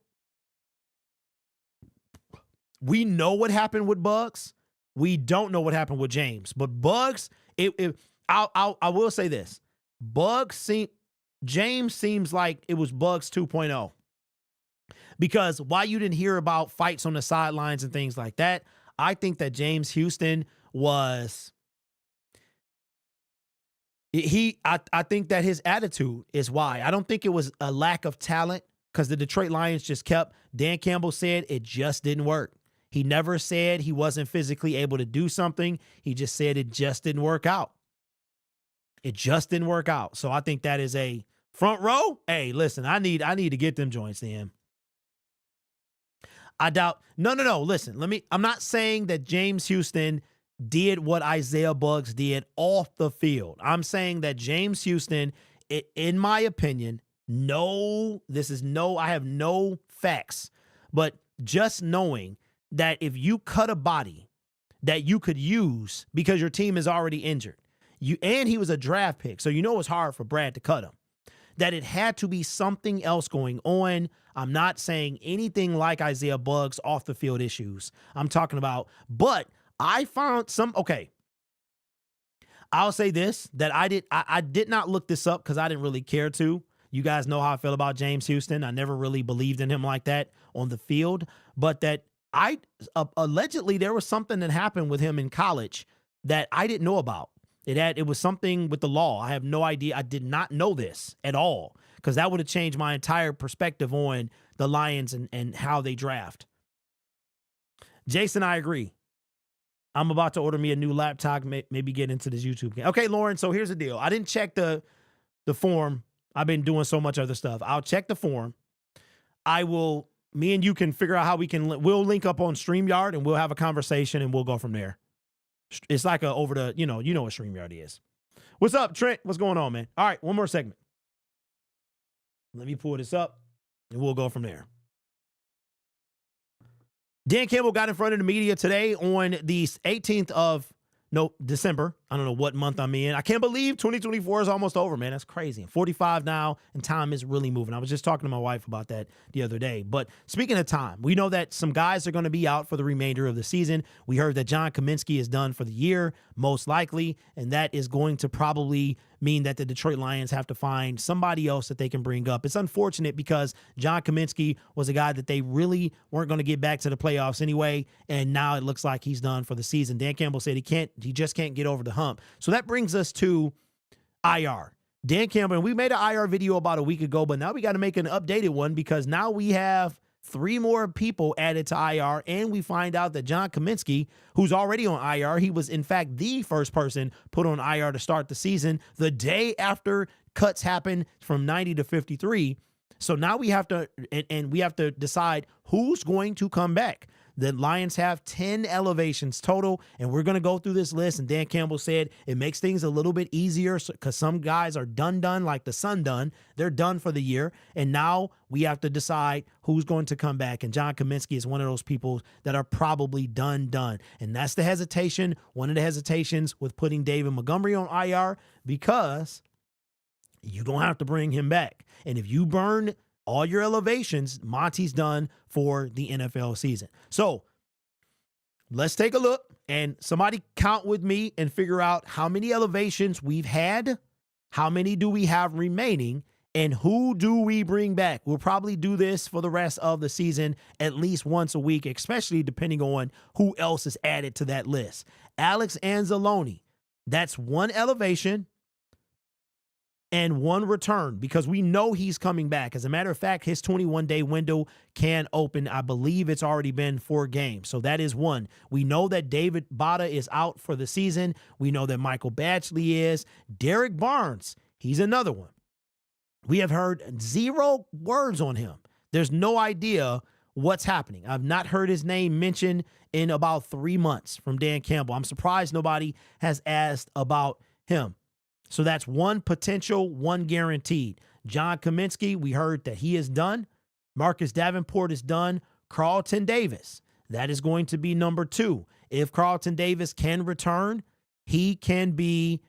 [SPEAKER 2] We know what happened with Bugs. We don't know what happened with James. But Bugs, I will say this. James seems like it was Bugs 2.0. Because while you didn't hear about fights on the sidelines and things like that, I think that James Houston was... I think that his attitude is why. I don't think it was a lack of talent because the Detroit Lions just kept... Dan Campbell said it just didn't work. He never said he wasn't physically able to do something. He just said it just didn't work out. It just didn't work out. So I think that is a front row. Hey, listen, I need to get them joints to him. I doubt. No. Listen, I'm not saying that James Houston did what Isaiah Bugs did off the field. I'm saying that James Houston, in my opinion, I have no facts, but just knowing that if you cut a body that you could use because your team is already injured, and he was a draft pick, so it was hard for Brad to cut him, that it had to be something else going on. I'm not saying anything like Isaiah Bugs off the field issues. I'm talking about, but I found okay. I'll say this, that I did not look this up because I didn't really care to. You guys know how I feel about James Houston. I never really believed in him like that on the field, but that allegedly there was something that happened with him in college that I didn't know about. It was something with the law. I have no idea. I did not know this at all because that would have changed my entire perspective on the Lions and how they draft. Jason, I agree. I'm about to order me a new laptop, maybe get into this YouTube game. Okay, Lauren, so here's the deal. I didn't check the form. I've been doing so much other stuff. I'll check the form. Me and you can figure out how we'll link up on StreamYard and we'll have a conversation and we'll go from there. It's like over the, you know what StreamYard is. What's up, Trent? What's going on, man? All right, one more segment. Let me pull this up and we'll go from there. Dan Campbell got in front of the media today on the 18th of December. I don't know what month I'm in. I can't believe 2024 is almost over, man. That's crazy. I'm 45 now, and time is really moving. I was just talking to my wife about that the other day. But speaking of time, we know that some guys are going to be out for the remainder of the season. We heard that John Kaminsky is done for the year, most likely, and that is going to probably mean that the Detroit Lions have to find somebody else that they can bring up. It's unfortunate because John Kaminsky was a guy that they really weren't going to get back to the playoffs anyway, and now it looks like he's done for the season. Dan Campbell said he just can't get over the hump. So that brings us to IR. Dan Campbell, and we made an IR video about a week ago, but now we got to make an updated one because now we have 3 more people added to IR, and we find out that John Kaminsky, who's already on IR, he was in fact the first person put on IR to start the season the day after cuts happened from 90 to 53. So now we have to, and we have to decide who's going to come back. The Lions have 10 elevations total, and we're going to go through this list. And Dan Campbell said it makes things a little bit easier because some guys are done, like the Sun done. They're done for the year. And now we have to decide who's going to come back. And John Kaminsky is one of those people that are probably done. And that's the hesitation, one of the hesitations with putting David Montgomery on IR, because you don't have to bring him back. And if you burn all your elevations, Monty's done for the NFL season. So let's take a look, and somebody count with me and figure out how many elevations we've had, how many do we have remaining, and who do we bring back. We'll probably do this for the rest of the season at least once a week, especially depending on who else is added to that list. Alex Anzalone, that's 1 elevation and 1 return, because we know he's coming back. As a matter of fact, his 21-day window can open. I believe it's already been 4 games. So that is 1. We know that David Bada is out for the season. We know that Michael Batchley is. Derek Barnes, he's another one. We have heard 0 words on him. There's no idea what's happening. I've not heard his name mentioned in about 3 months from Dan Campbell. I'm surprised nobody has asked about him. So that's 1 potential, 1 guaranteed. John Kaminsky, we heard that he is done. Marcus Davenport is done. Carlton Davis, that is going to be number 2. If Carlton Davis can return, he can be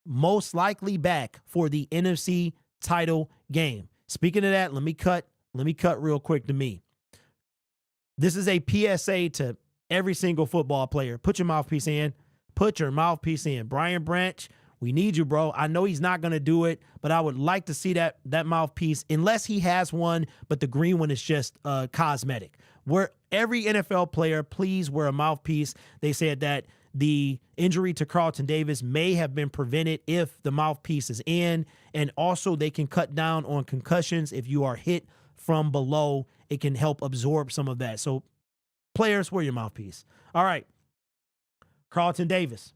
[SPEAKER 2] most likely back for the NFC title game. Speaking of that, let me cut real quick to me. This is a PSA to every single football player. Put your mouthpiece in. Put your mouthpiece in. Brian Branch, we need you, bro. I know he's not going to do it, but I would like to see that mouthpiece, unless he has one, but the green one is just cosmetic. Where every NFL player, please wear a mouthpiece. They said that the injury to Carlton Davis may have been prevented if the mouthpiece is in, and also they can cut down on concussions. If you are hit from below, it can help absorb some of that. So players, wear your mouthpiece. All right. Carlton Davis.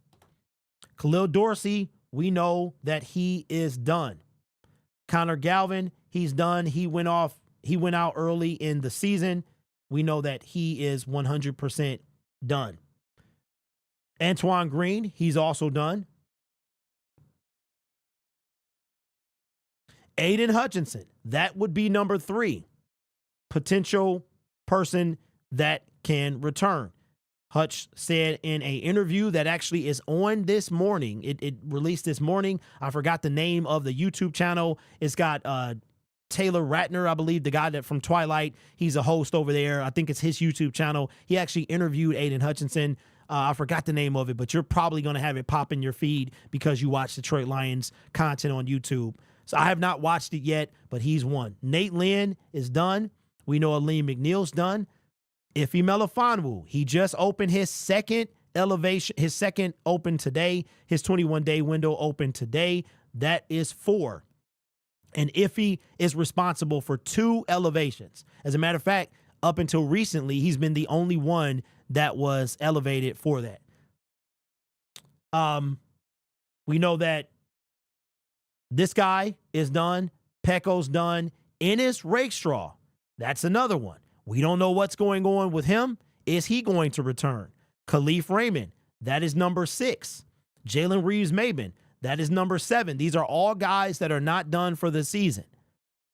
[SPEAKER 2] Khalil Dorsey, we know that he is done. Connor Galvin, he's done. He went out early in the season. We know that he is 100% done. Antoine Green, he's also done. Aiden Hutchinson, that would be number 3. Potential person that can return. Hutch said in an interview that actually is on this morning. It released this morning. I forgot the name of the YouTube channel. It's got Taylor Ratner, I believe, the guy that from Twilight. He's a host over there. I think it's his YouTube channel. He actually interviewed Aiden Hutchinson. I forgot the name of it, but you're probably going to have it pop in your feed because you watch Detroit Lions content on YouTube. So I have not watched it yet, but he's one. Nate Lynn is done. We know Aleem McNeil's done. Ife Melifonwu, he just opened his second elevation, his second open today. His 21-day window opened today. That is 4. And Ife is responsible for 2 elevations. As a matter of fact, up until recently, he's been the only one that was elevated for that. We know that this guy is done. Pecco's done. Ennis Rakestraw, that's another one. We don't know what's going on with him. Is he going to return? Khalif Raymond, that is number 6. Jalen Reeves-Maybin, that is number 7. These are all guys that are not done for the season.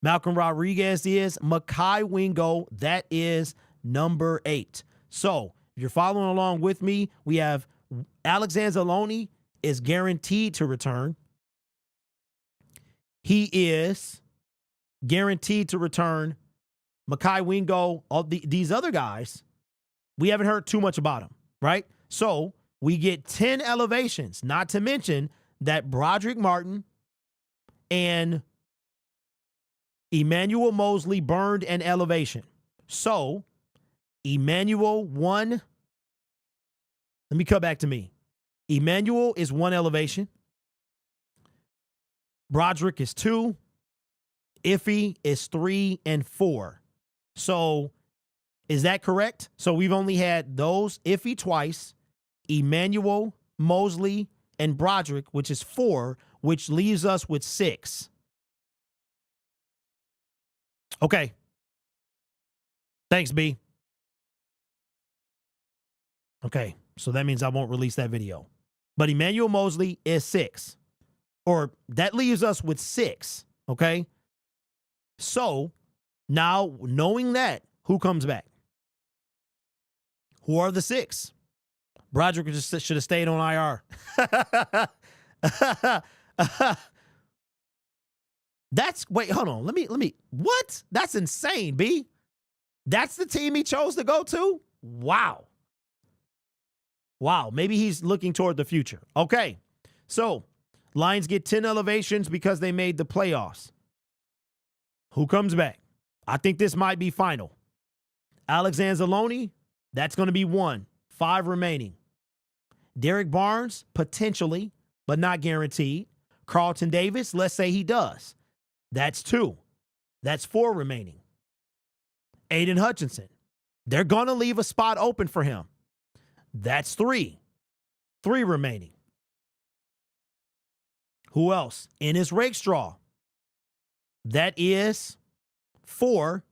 [SPEAKER 2] Malcolm Rodriguez is. Mekhi Wingo, that is number 8. So if you're following along with me, we have Alex Anzalone. is guaranteed to return. He is guaranteed to return. Mekhi Wingo, all these other guys, we haven't heard too much about them, right? So we get 10 elevations, not to mention that Broderick Martin and Emmanuel Mosley burned an elevation. So Emmanuel, 1. Let me come back to me. Emmanuel is 1 elevation. Broderick is 2. Iffy is 3 and 4. So is that correct? So we've only had those, Iffy twice, Emmanuel, Mosley, and Broderick, which is 4, which leaves us with 6. Okay. Thanks, B. Okay, so that means I won't release that video. But Emmanuel Mosley is 6. Or that leaves us with 6, okay? So now, knowing that, who comes back? Who are the 6? Broderick just should have stayed on IR. Wait, hold on. Let me, what? That's insane, B. That's the team he chose to go to? Wow. Wow, maybe he's looking toward the future. Okay, so Lions get 10 elevations because they made the playoffs. Who comes back? I think this might be final. Alex Anzalone, that's going to be 1. 5 remaining. Derek Barnes, potentially, but not guaranteed. Carlton Davis, let's say he does. That's 2. That's 4 remaining. Aiden Hutchinson, they're going to leave a spot open for him. That's 3. 3 remaining. Who else? Ennis Rakestraw. That is 4.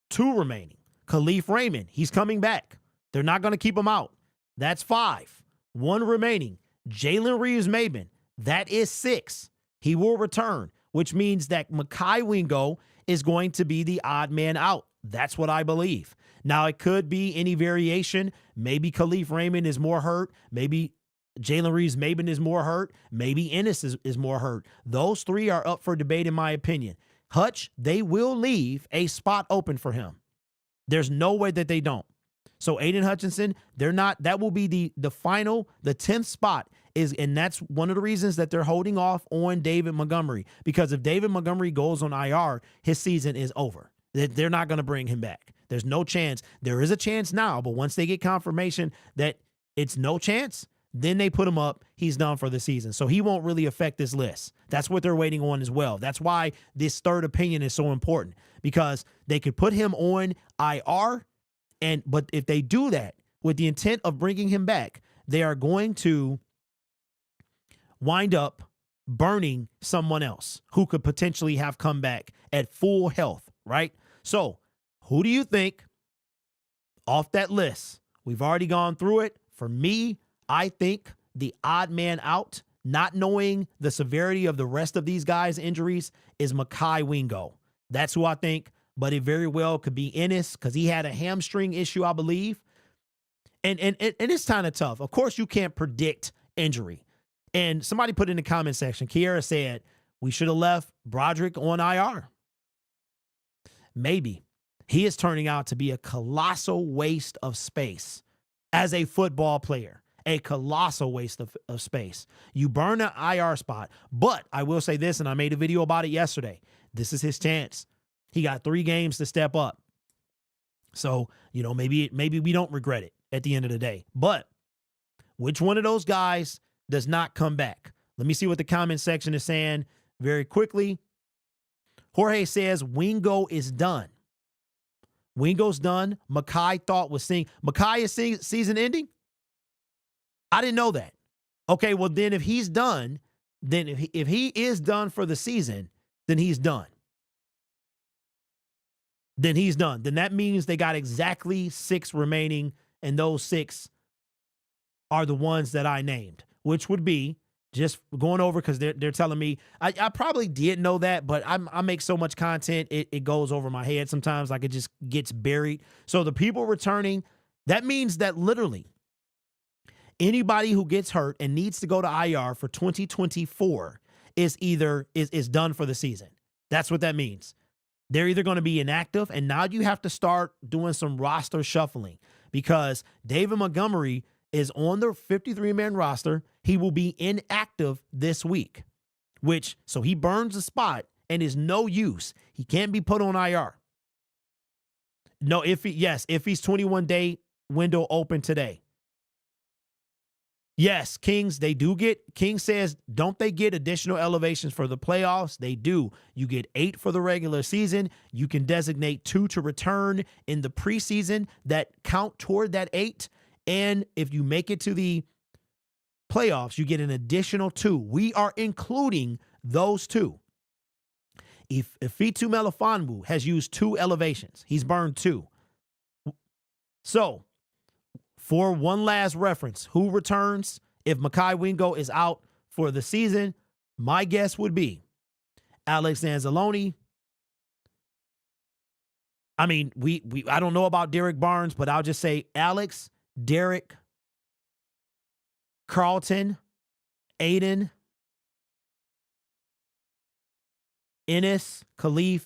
[SPEAKER 2] 2 remaining. Khalif Raymond, he's coming back. They're not going to keep him out. That's 5. 1 remaining. Jalen Reeves-Maben, that is 6. He will return, which means that Mekhi Wingo is going to be the odd man out. That's what I believe. Now, it could be any variation. Maybe Khalif Raymond is more hurt. Maybe Jalen Reeves-Maben is more hurt. Maybe Ennis is more hurt. Those 3 are up for debate, in my opinion. Hutch, they will leave a spot open for him. There's no way that they don't. So Aiden Hutchinson, they're not. That will be the final, the 10th spot is, and that's one of the reasons that they're holding off on David Montgomery, because if David Montgomery goes on IR, his season is over. They're not going to bring him back. There's no chance. There is a chance now, but once they get confirmation that it's no chance, then they put him up. He's done for the season. So he won't really affect this list. That's what they're waiting on as well. That's why this third opinion is so important, because they could put him on IR, but if they do that with the intent of bringing him back, they are going to wind up burning someone else who could potentially have come back at full health, right? So who do you think off that list? We've already gone through it. For me, I think the odd man out, not knowing the severity of the rest of these guys' injuries, is Mekhi Wingo. That's who I think, but it very well could be Ennis because he had a hamstring issue, I believe. And it's kind of tough. Of course, you can't predict injury. And somebody put in the comment section, Kiera said, we should have left Broderick on IR. Maybe. He is turning out to be a colossal waste of space as a football player. A colossal waste of space. You burn an IR spot, but I will say this, and I made a video about it yesterday. This is his chance. He got 3 games to step up. So, maybe we don't regret it at the end of the day. But which one of those guys does not come back? Let me see what the comment section is saying very quickly. Jorge says Wingo is done. Wingo's done. Mekhi thought was seeing. Mekhi is season ending? I didn't know that. Okay, well then if he's done, then if he is done for the season, then he's done. Then he's done. Then that means they got exactly 6 remaining, and those 6 are the ones that I named, which would be just going over because they're telling me. I probably did know that, but I make so much content, it goes over my head sometimes, like it just gets buried. So the people returning, that means that literally, Anybody who gets hurt and needs to go to IR for 2024 is done for the season. That's what that means. They're either going to be inactive, and now you have to start doing some roster shuffling because David Montgomery is on the 53-man roster. He will be inactive this week, so he burns the spot and is no use. He can't be put on IR. No, if he's 21-day window open today. Yes, Kings says, don't they get additional elevations for the playoffs? They do. You get 8 for the regular season. You can designate 2 to return in the preseason that count toward that 8. And if you make it to the playoffs, you get an additional 2. We are including those 2. If Ifitu Melifonwu has used 2 elevations, he's burned 2. So, for one last reference, who returns if Mekhi Wingo is out for the season? My guess would be Alex Anzalone. I mean, I don't know about Derek Barnes, but I'll just say Alex, Derek, Carlton, Aiden, Ennis, Khalif,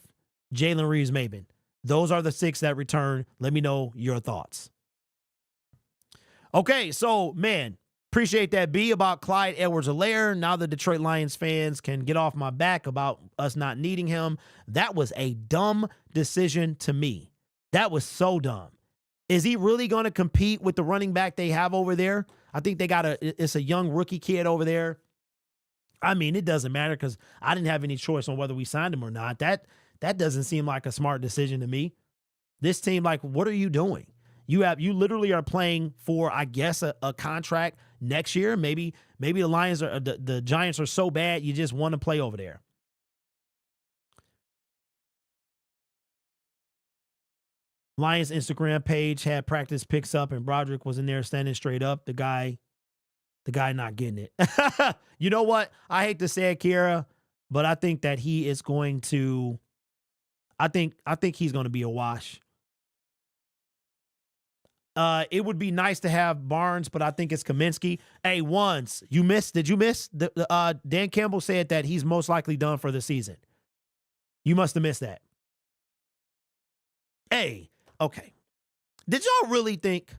[SPEAKER 2] Jalen Reeves-Maybin. Those are the 6 that return. Let me know your thoughts. Okay, so, man, appreciate that, B, about Clyde Edwards-Helaire. Now the Detroit Lions fans can get off my back about us not needing him. That was a dumb decision to me. That was so dumb. Is he really going to compete with the running back they have over there? I think it's a young rookie kid over there. I mean, it doesn't matter because I didn't have any choice on whether we signed him or not. That doesn't seem like a smart decision to me. This team, like, what are you doing? You literally are playing for, I guess, a contract next year. Maybe the Lions the Giants are so bad you just want to play over there. Lions Instagram page had practice picks up and Broderick was in there standing straight up. The guy not getting it. You know what? I hate to say it, Kiera, but I think that he is going to. I think he's going to be a wash. It would be nice to have Barnes, but I think it's Kaminsky. Hey, did you miss? Dan Campbell said that he's most likely done for the season. You must have missed that. Hey, okay. Did y'all really think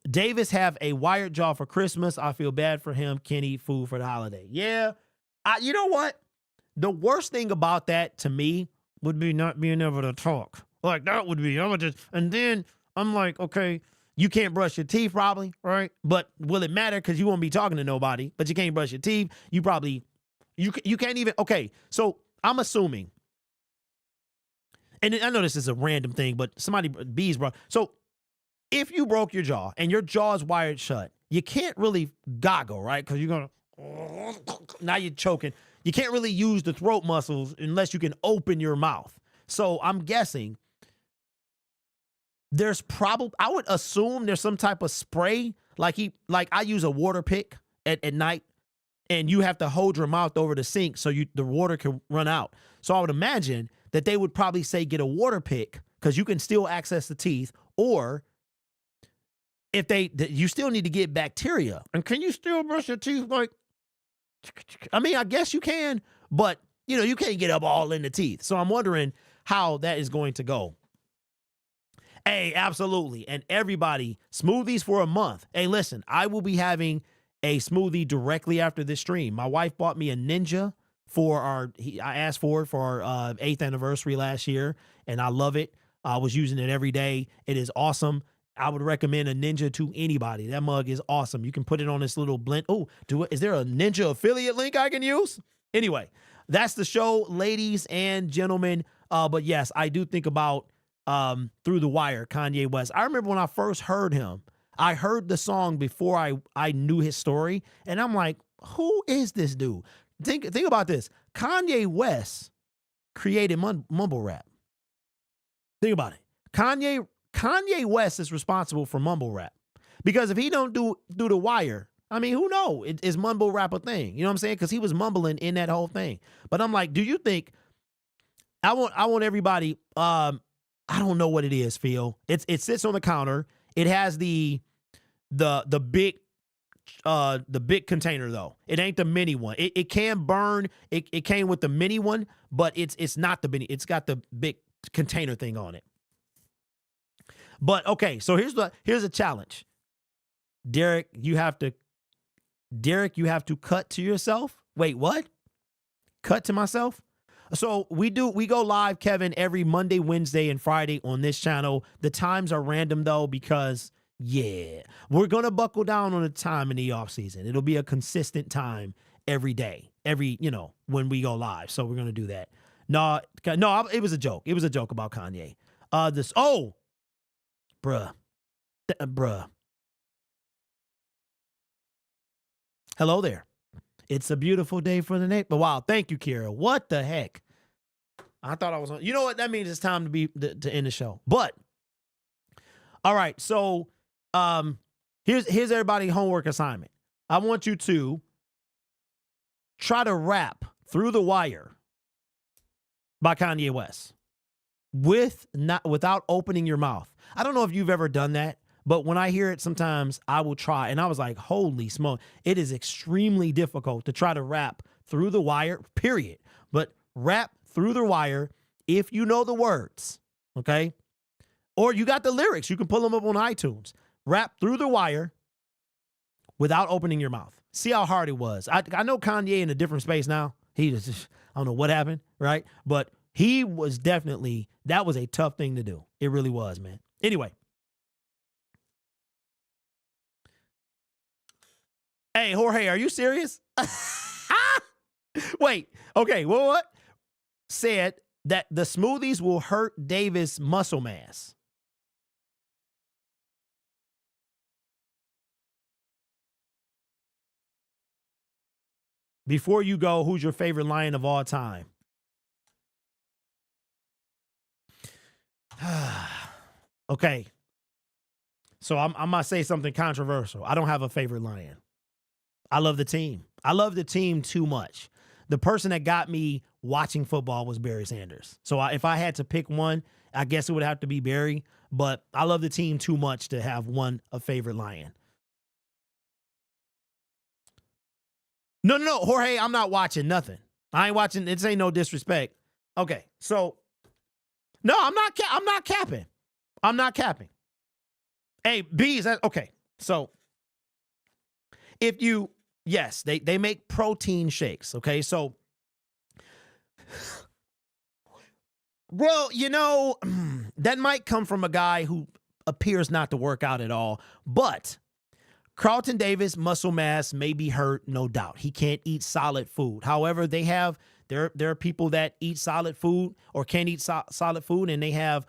[SPEAKER 2] Davis have a wired jaw for Christmas? I feel bad for him. Can't eat food for the holiday. Yeah. You know what? The worst thing about that to me would be not being able to talk. Like, that would be, and then I'm like, okay, you can't brush your teeth probably, right? But will it matter? Because you won't be talking to nobody, but you can't brush your teeth. You probably, you can't even, okay. So I'm assuming, and I know this is a random thing, but somebody, B's bro. So if you broke your jaw and your jaw is wired shut, you can't really goggle, right? Because you're going to, now you're choking. You can't really use the throat muscles unless you can open your mouth. So I'm guessing there's probably, I would assume there's some type of spray, like I use a water pick at night, and you have to hold your mouth over the sink so the water can run out. So I would imagine that they would probably say get a water pick because you can still access the teeth, or if you still need to get bacteria. And can you still brush your teeth? Like, I mean, I guess you can, but you can't get up all in the teeth. So I'm wondering how that is going to go. Hey, absolutely. And everybody, smoothies for a month. Hey, listen, I will be having a smoothie directly after this stream. My wife bought me a Ninja I asked for it for our 8th anniversary last year, and I love it. I was using it every day. It is awesome. I would recommend a Ninja to anybody. That mug is awesome. You can put it on this little blend. Oh, is there a Ninja affiliate link I can use? Anyway, that's the show, ladies and gentlemen. But yes, I do think about Through the Wire, Kanye West. I remember when I first heard him, I heard the song before I knew his story, and I'm like, who is this dude? Think about this. Kanye West created mumble rap. Think about it. Kanye West is responsible for mumble rap, because if he don't do the Wire, I mean, who knows? Is mumble rap a thing? You know what I'm saying? Because he was mumbling in that whole thing. But I'm like, do you think? I want everybody. I don't know what it is, Phil. It sits on the counter. It has the the big container though. It ain't the mini one. It can burn. It came with the mini one, but it's not the mini. It's got the big container thing on it. But okay, so here's a challenge. Derek, you have to cut to yourself. Wait, what? Cut to myself? So we go live, Kevin, every Monday, Wednesday, and Friday on this channel. The times are random though, because we're gonna buckle down on the time in the off season. It'll be a consistent time every day, when we go live. So we're gonna do that. No, it was a joke. It was a joke about Kanye. Bruh. Hello there. It's a beautiful day for the neighbor. Wow, thank you, Kira. What the heck? I thought I was on. You know what? That means it's time to end the show. But all right, so here's everybody's homework assignment. I want you to try to rap Through the Wire by Kanye West without opening your mouth. I don't know if you've ever done that, but when I hear it, sometimes I will try. And I was like, holy smoke. It is extremely difficult to try to rap Through the Wire, period. But rap Through the Wire if you know the words, okay? Or you got the lyrics. You can pull them up on iTunes. Rap Through the Wire without opening your mouth. See how hard it was. I know Kanye in a different space now. He just, I don't know what happened, right? But he was definitely, that was a tough thing to do. It really was, man. Anyway. Hey, Jorge, are you serious? Wait, okay, well, what? Said that the smoothies will hurt Davis' muscle mass. Before you go, who's your favorite Lion of all time? Okay. So I'm going to say something controversial. I don't have a favorite Lion. I love the team. I love the team too much. The person that got me watching football was Barry Sanders. So if I had to pick one, I guess it would have to be Barry. But I love the team too much to have a favorite Lion. No, Jorge, I'm not watching nothing. I ain't watching. This ain't no disrespect. Okay, so no, I'm not capping. I'm not capping. Hey, bees. Okay, so if you, yes, they make protein shakes. Okay, so, well, that might come from a guy who appears not to work out at all, but Carlton Davis' muscle mass may be hurt, no doubt. He can't eat solid food. However, there are people that eat solid food or can't eat solid food, and they have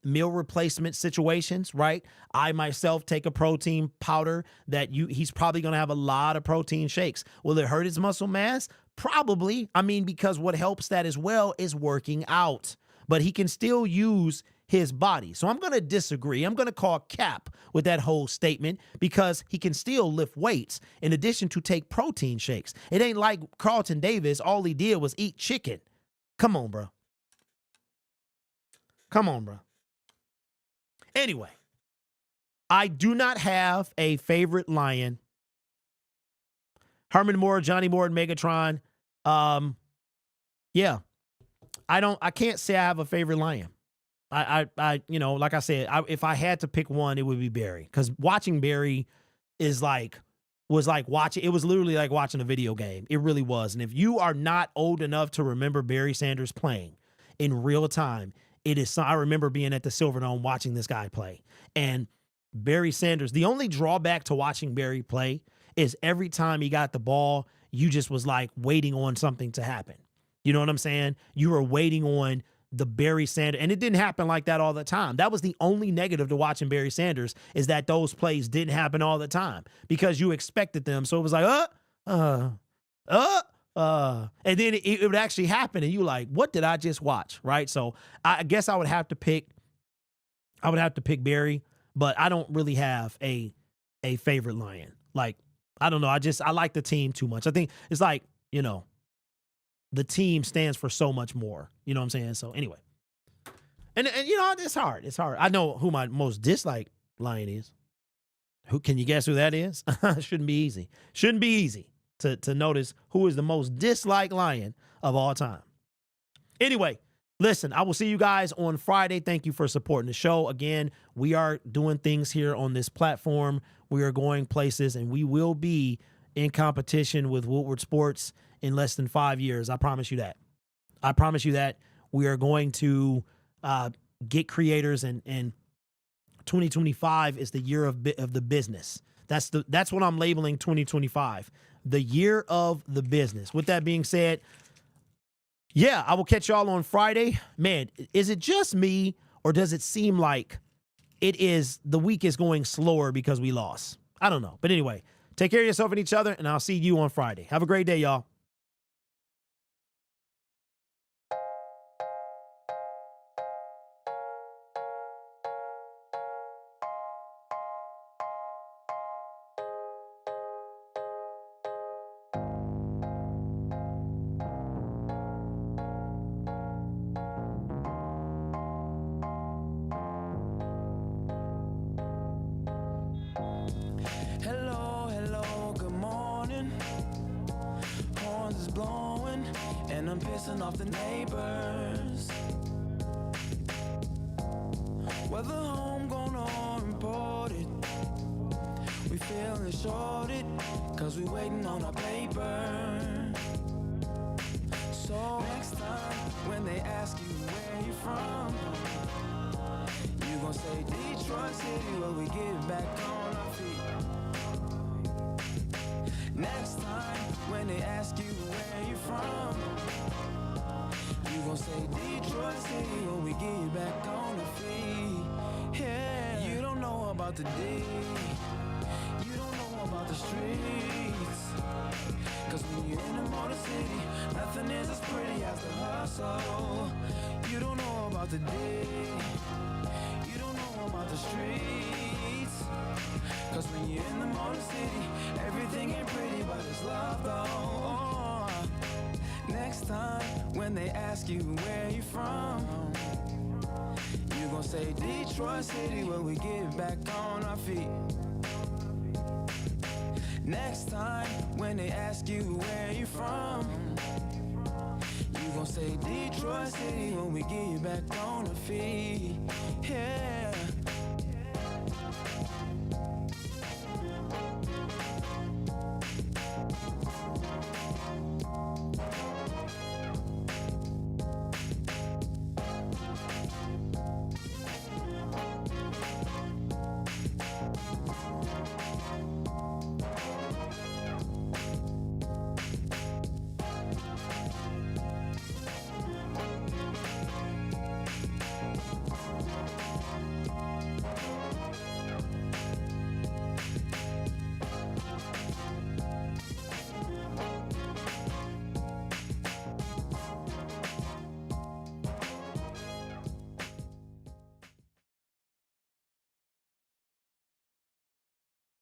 [SPEAKER 2] meal replacement situations, right? I myself take a protein powder that he's probably going to have a lot of protein shakes. Will it hurt his muscle mass? Probably. I mean, because what helps that as well is working out. But he can still use his body. So I'm going to disagree. I'm going to call cap with that whole statement because he can still lift weights in addition to take protein shakes. It ain't like Carlton Davis. All he did was eat chicken. Come on, bro. Come on, bro. Anyway, I do not have a favorite Lion. Herman Moore, Johnny Moore, and Megatron. Yeah. I can't say I have a favorite Lion. Like I said, if I had to pick one, it would be Barry. Because watching Barry was watching, it was literally like watching a video game. It really was. And if you are not old enough to remember Barry Sanders playing in real time, I remember being at the Silverdome watching this guy play. And Barry Sanders, the only drawback to watching Barry play is every time he got the ball, you just was like waiting on something to happen. You know what I'm saying? You were waiting on the Barry Sanders, and it didn't happen like that all the time. That was the only negative to watching Barry Sanders, is that those plays didn't happen all the time because you expected them. So it was like, and then it would actually happen, and you like, what did I just watch? Right? So I guess I would have to pick Barry, but I don't really have a favorite Lion. Like, I don't know. I like the team too much. I think it's like, the team stands for so much more. You know what I'm saying? So anyway. And it's hard. It's hard. I know who my most disliked Lion is. Who can you guess who that is? Shouldn't be easy. Shouldn't be easy to notice who is the most disliked Lion of all time. Anyway, listen, I will see you guys on Friday. Thank you for supporting the show. Again, we are doing things here on this platform. We are going places, and we will be in competition with Woodward Sports in less than 5 years. I promise you that. I promise you that. We are going to get creators, and 2025 is the year of the business. That's what I'm labeling 2025, the year of the business. With that being said, yeah, I will catch y'all on Friday. Man, is it just me, or does it seem like the week is going slower because we lost? I don't know. But anyway, take care of yourself and each other, and I'll see you on Friday. Have a great day, y'all.
[SPEAKER 1] Hello, hello, good morning. Horns is blowing, and I'm pissing off the neighbors. Whether homegrown or imported, we feeling shorted, cause we waiting on our paper. So next time, when they ask you where you from, you gon' say Detroit City, where we get back on our feet. Next time, when they ask you where you from, you gon' say Detroit City, when we get back on our feet. Yeah, you don't know about the D, you don't know about the streets, cause when you're in the motor city, nothing is as pretty as the hustle. You don't know about the D, you don't know about the streets, cause when you're in the motor city, everything ain't pretty, but it's love though. Next time, when they ask you where you from, you gon' say Detroit City, where we get back on our feet. Next time, when they ask you where you from, you gon' say Detroit City, when we get back on our feet. Yeah.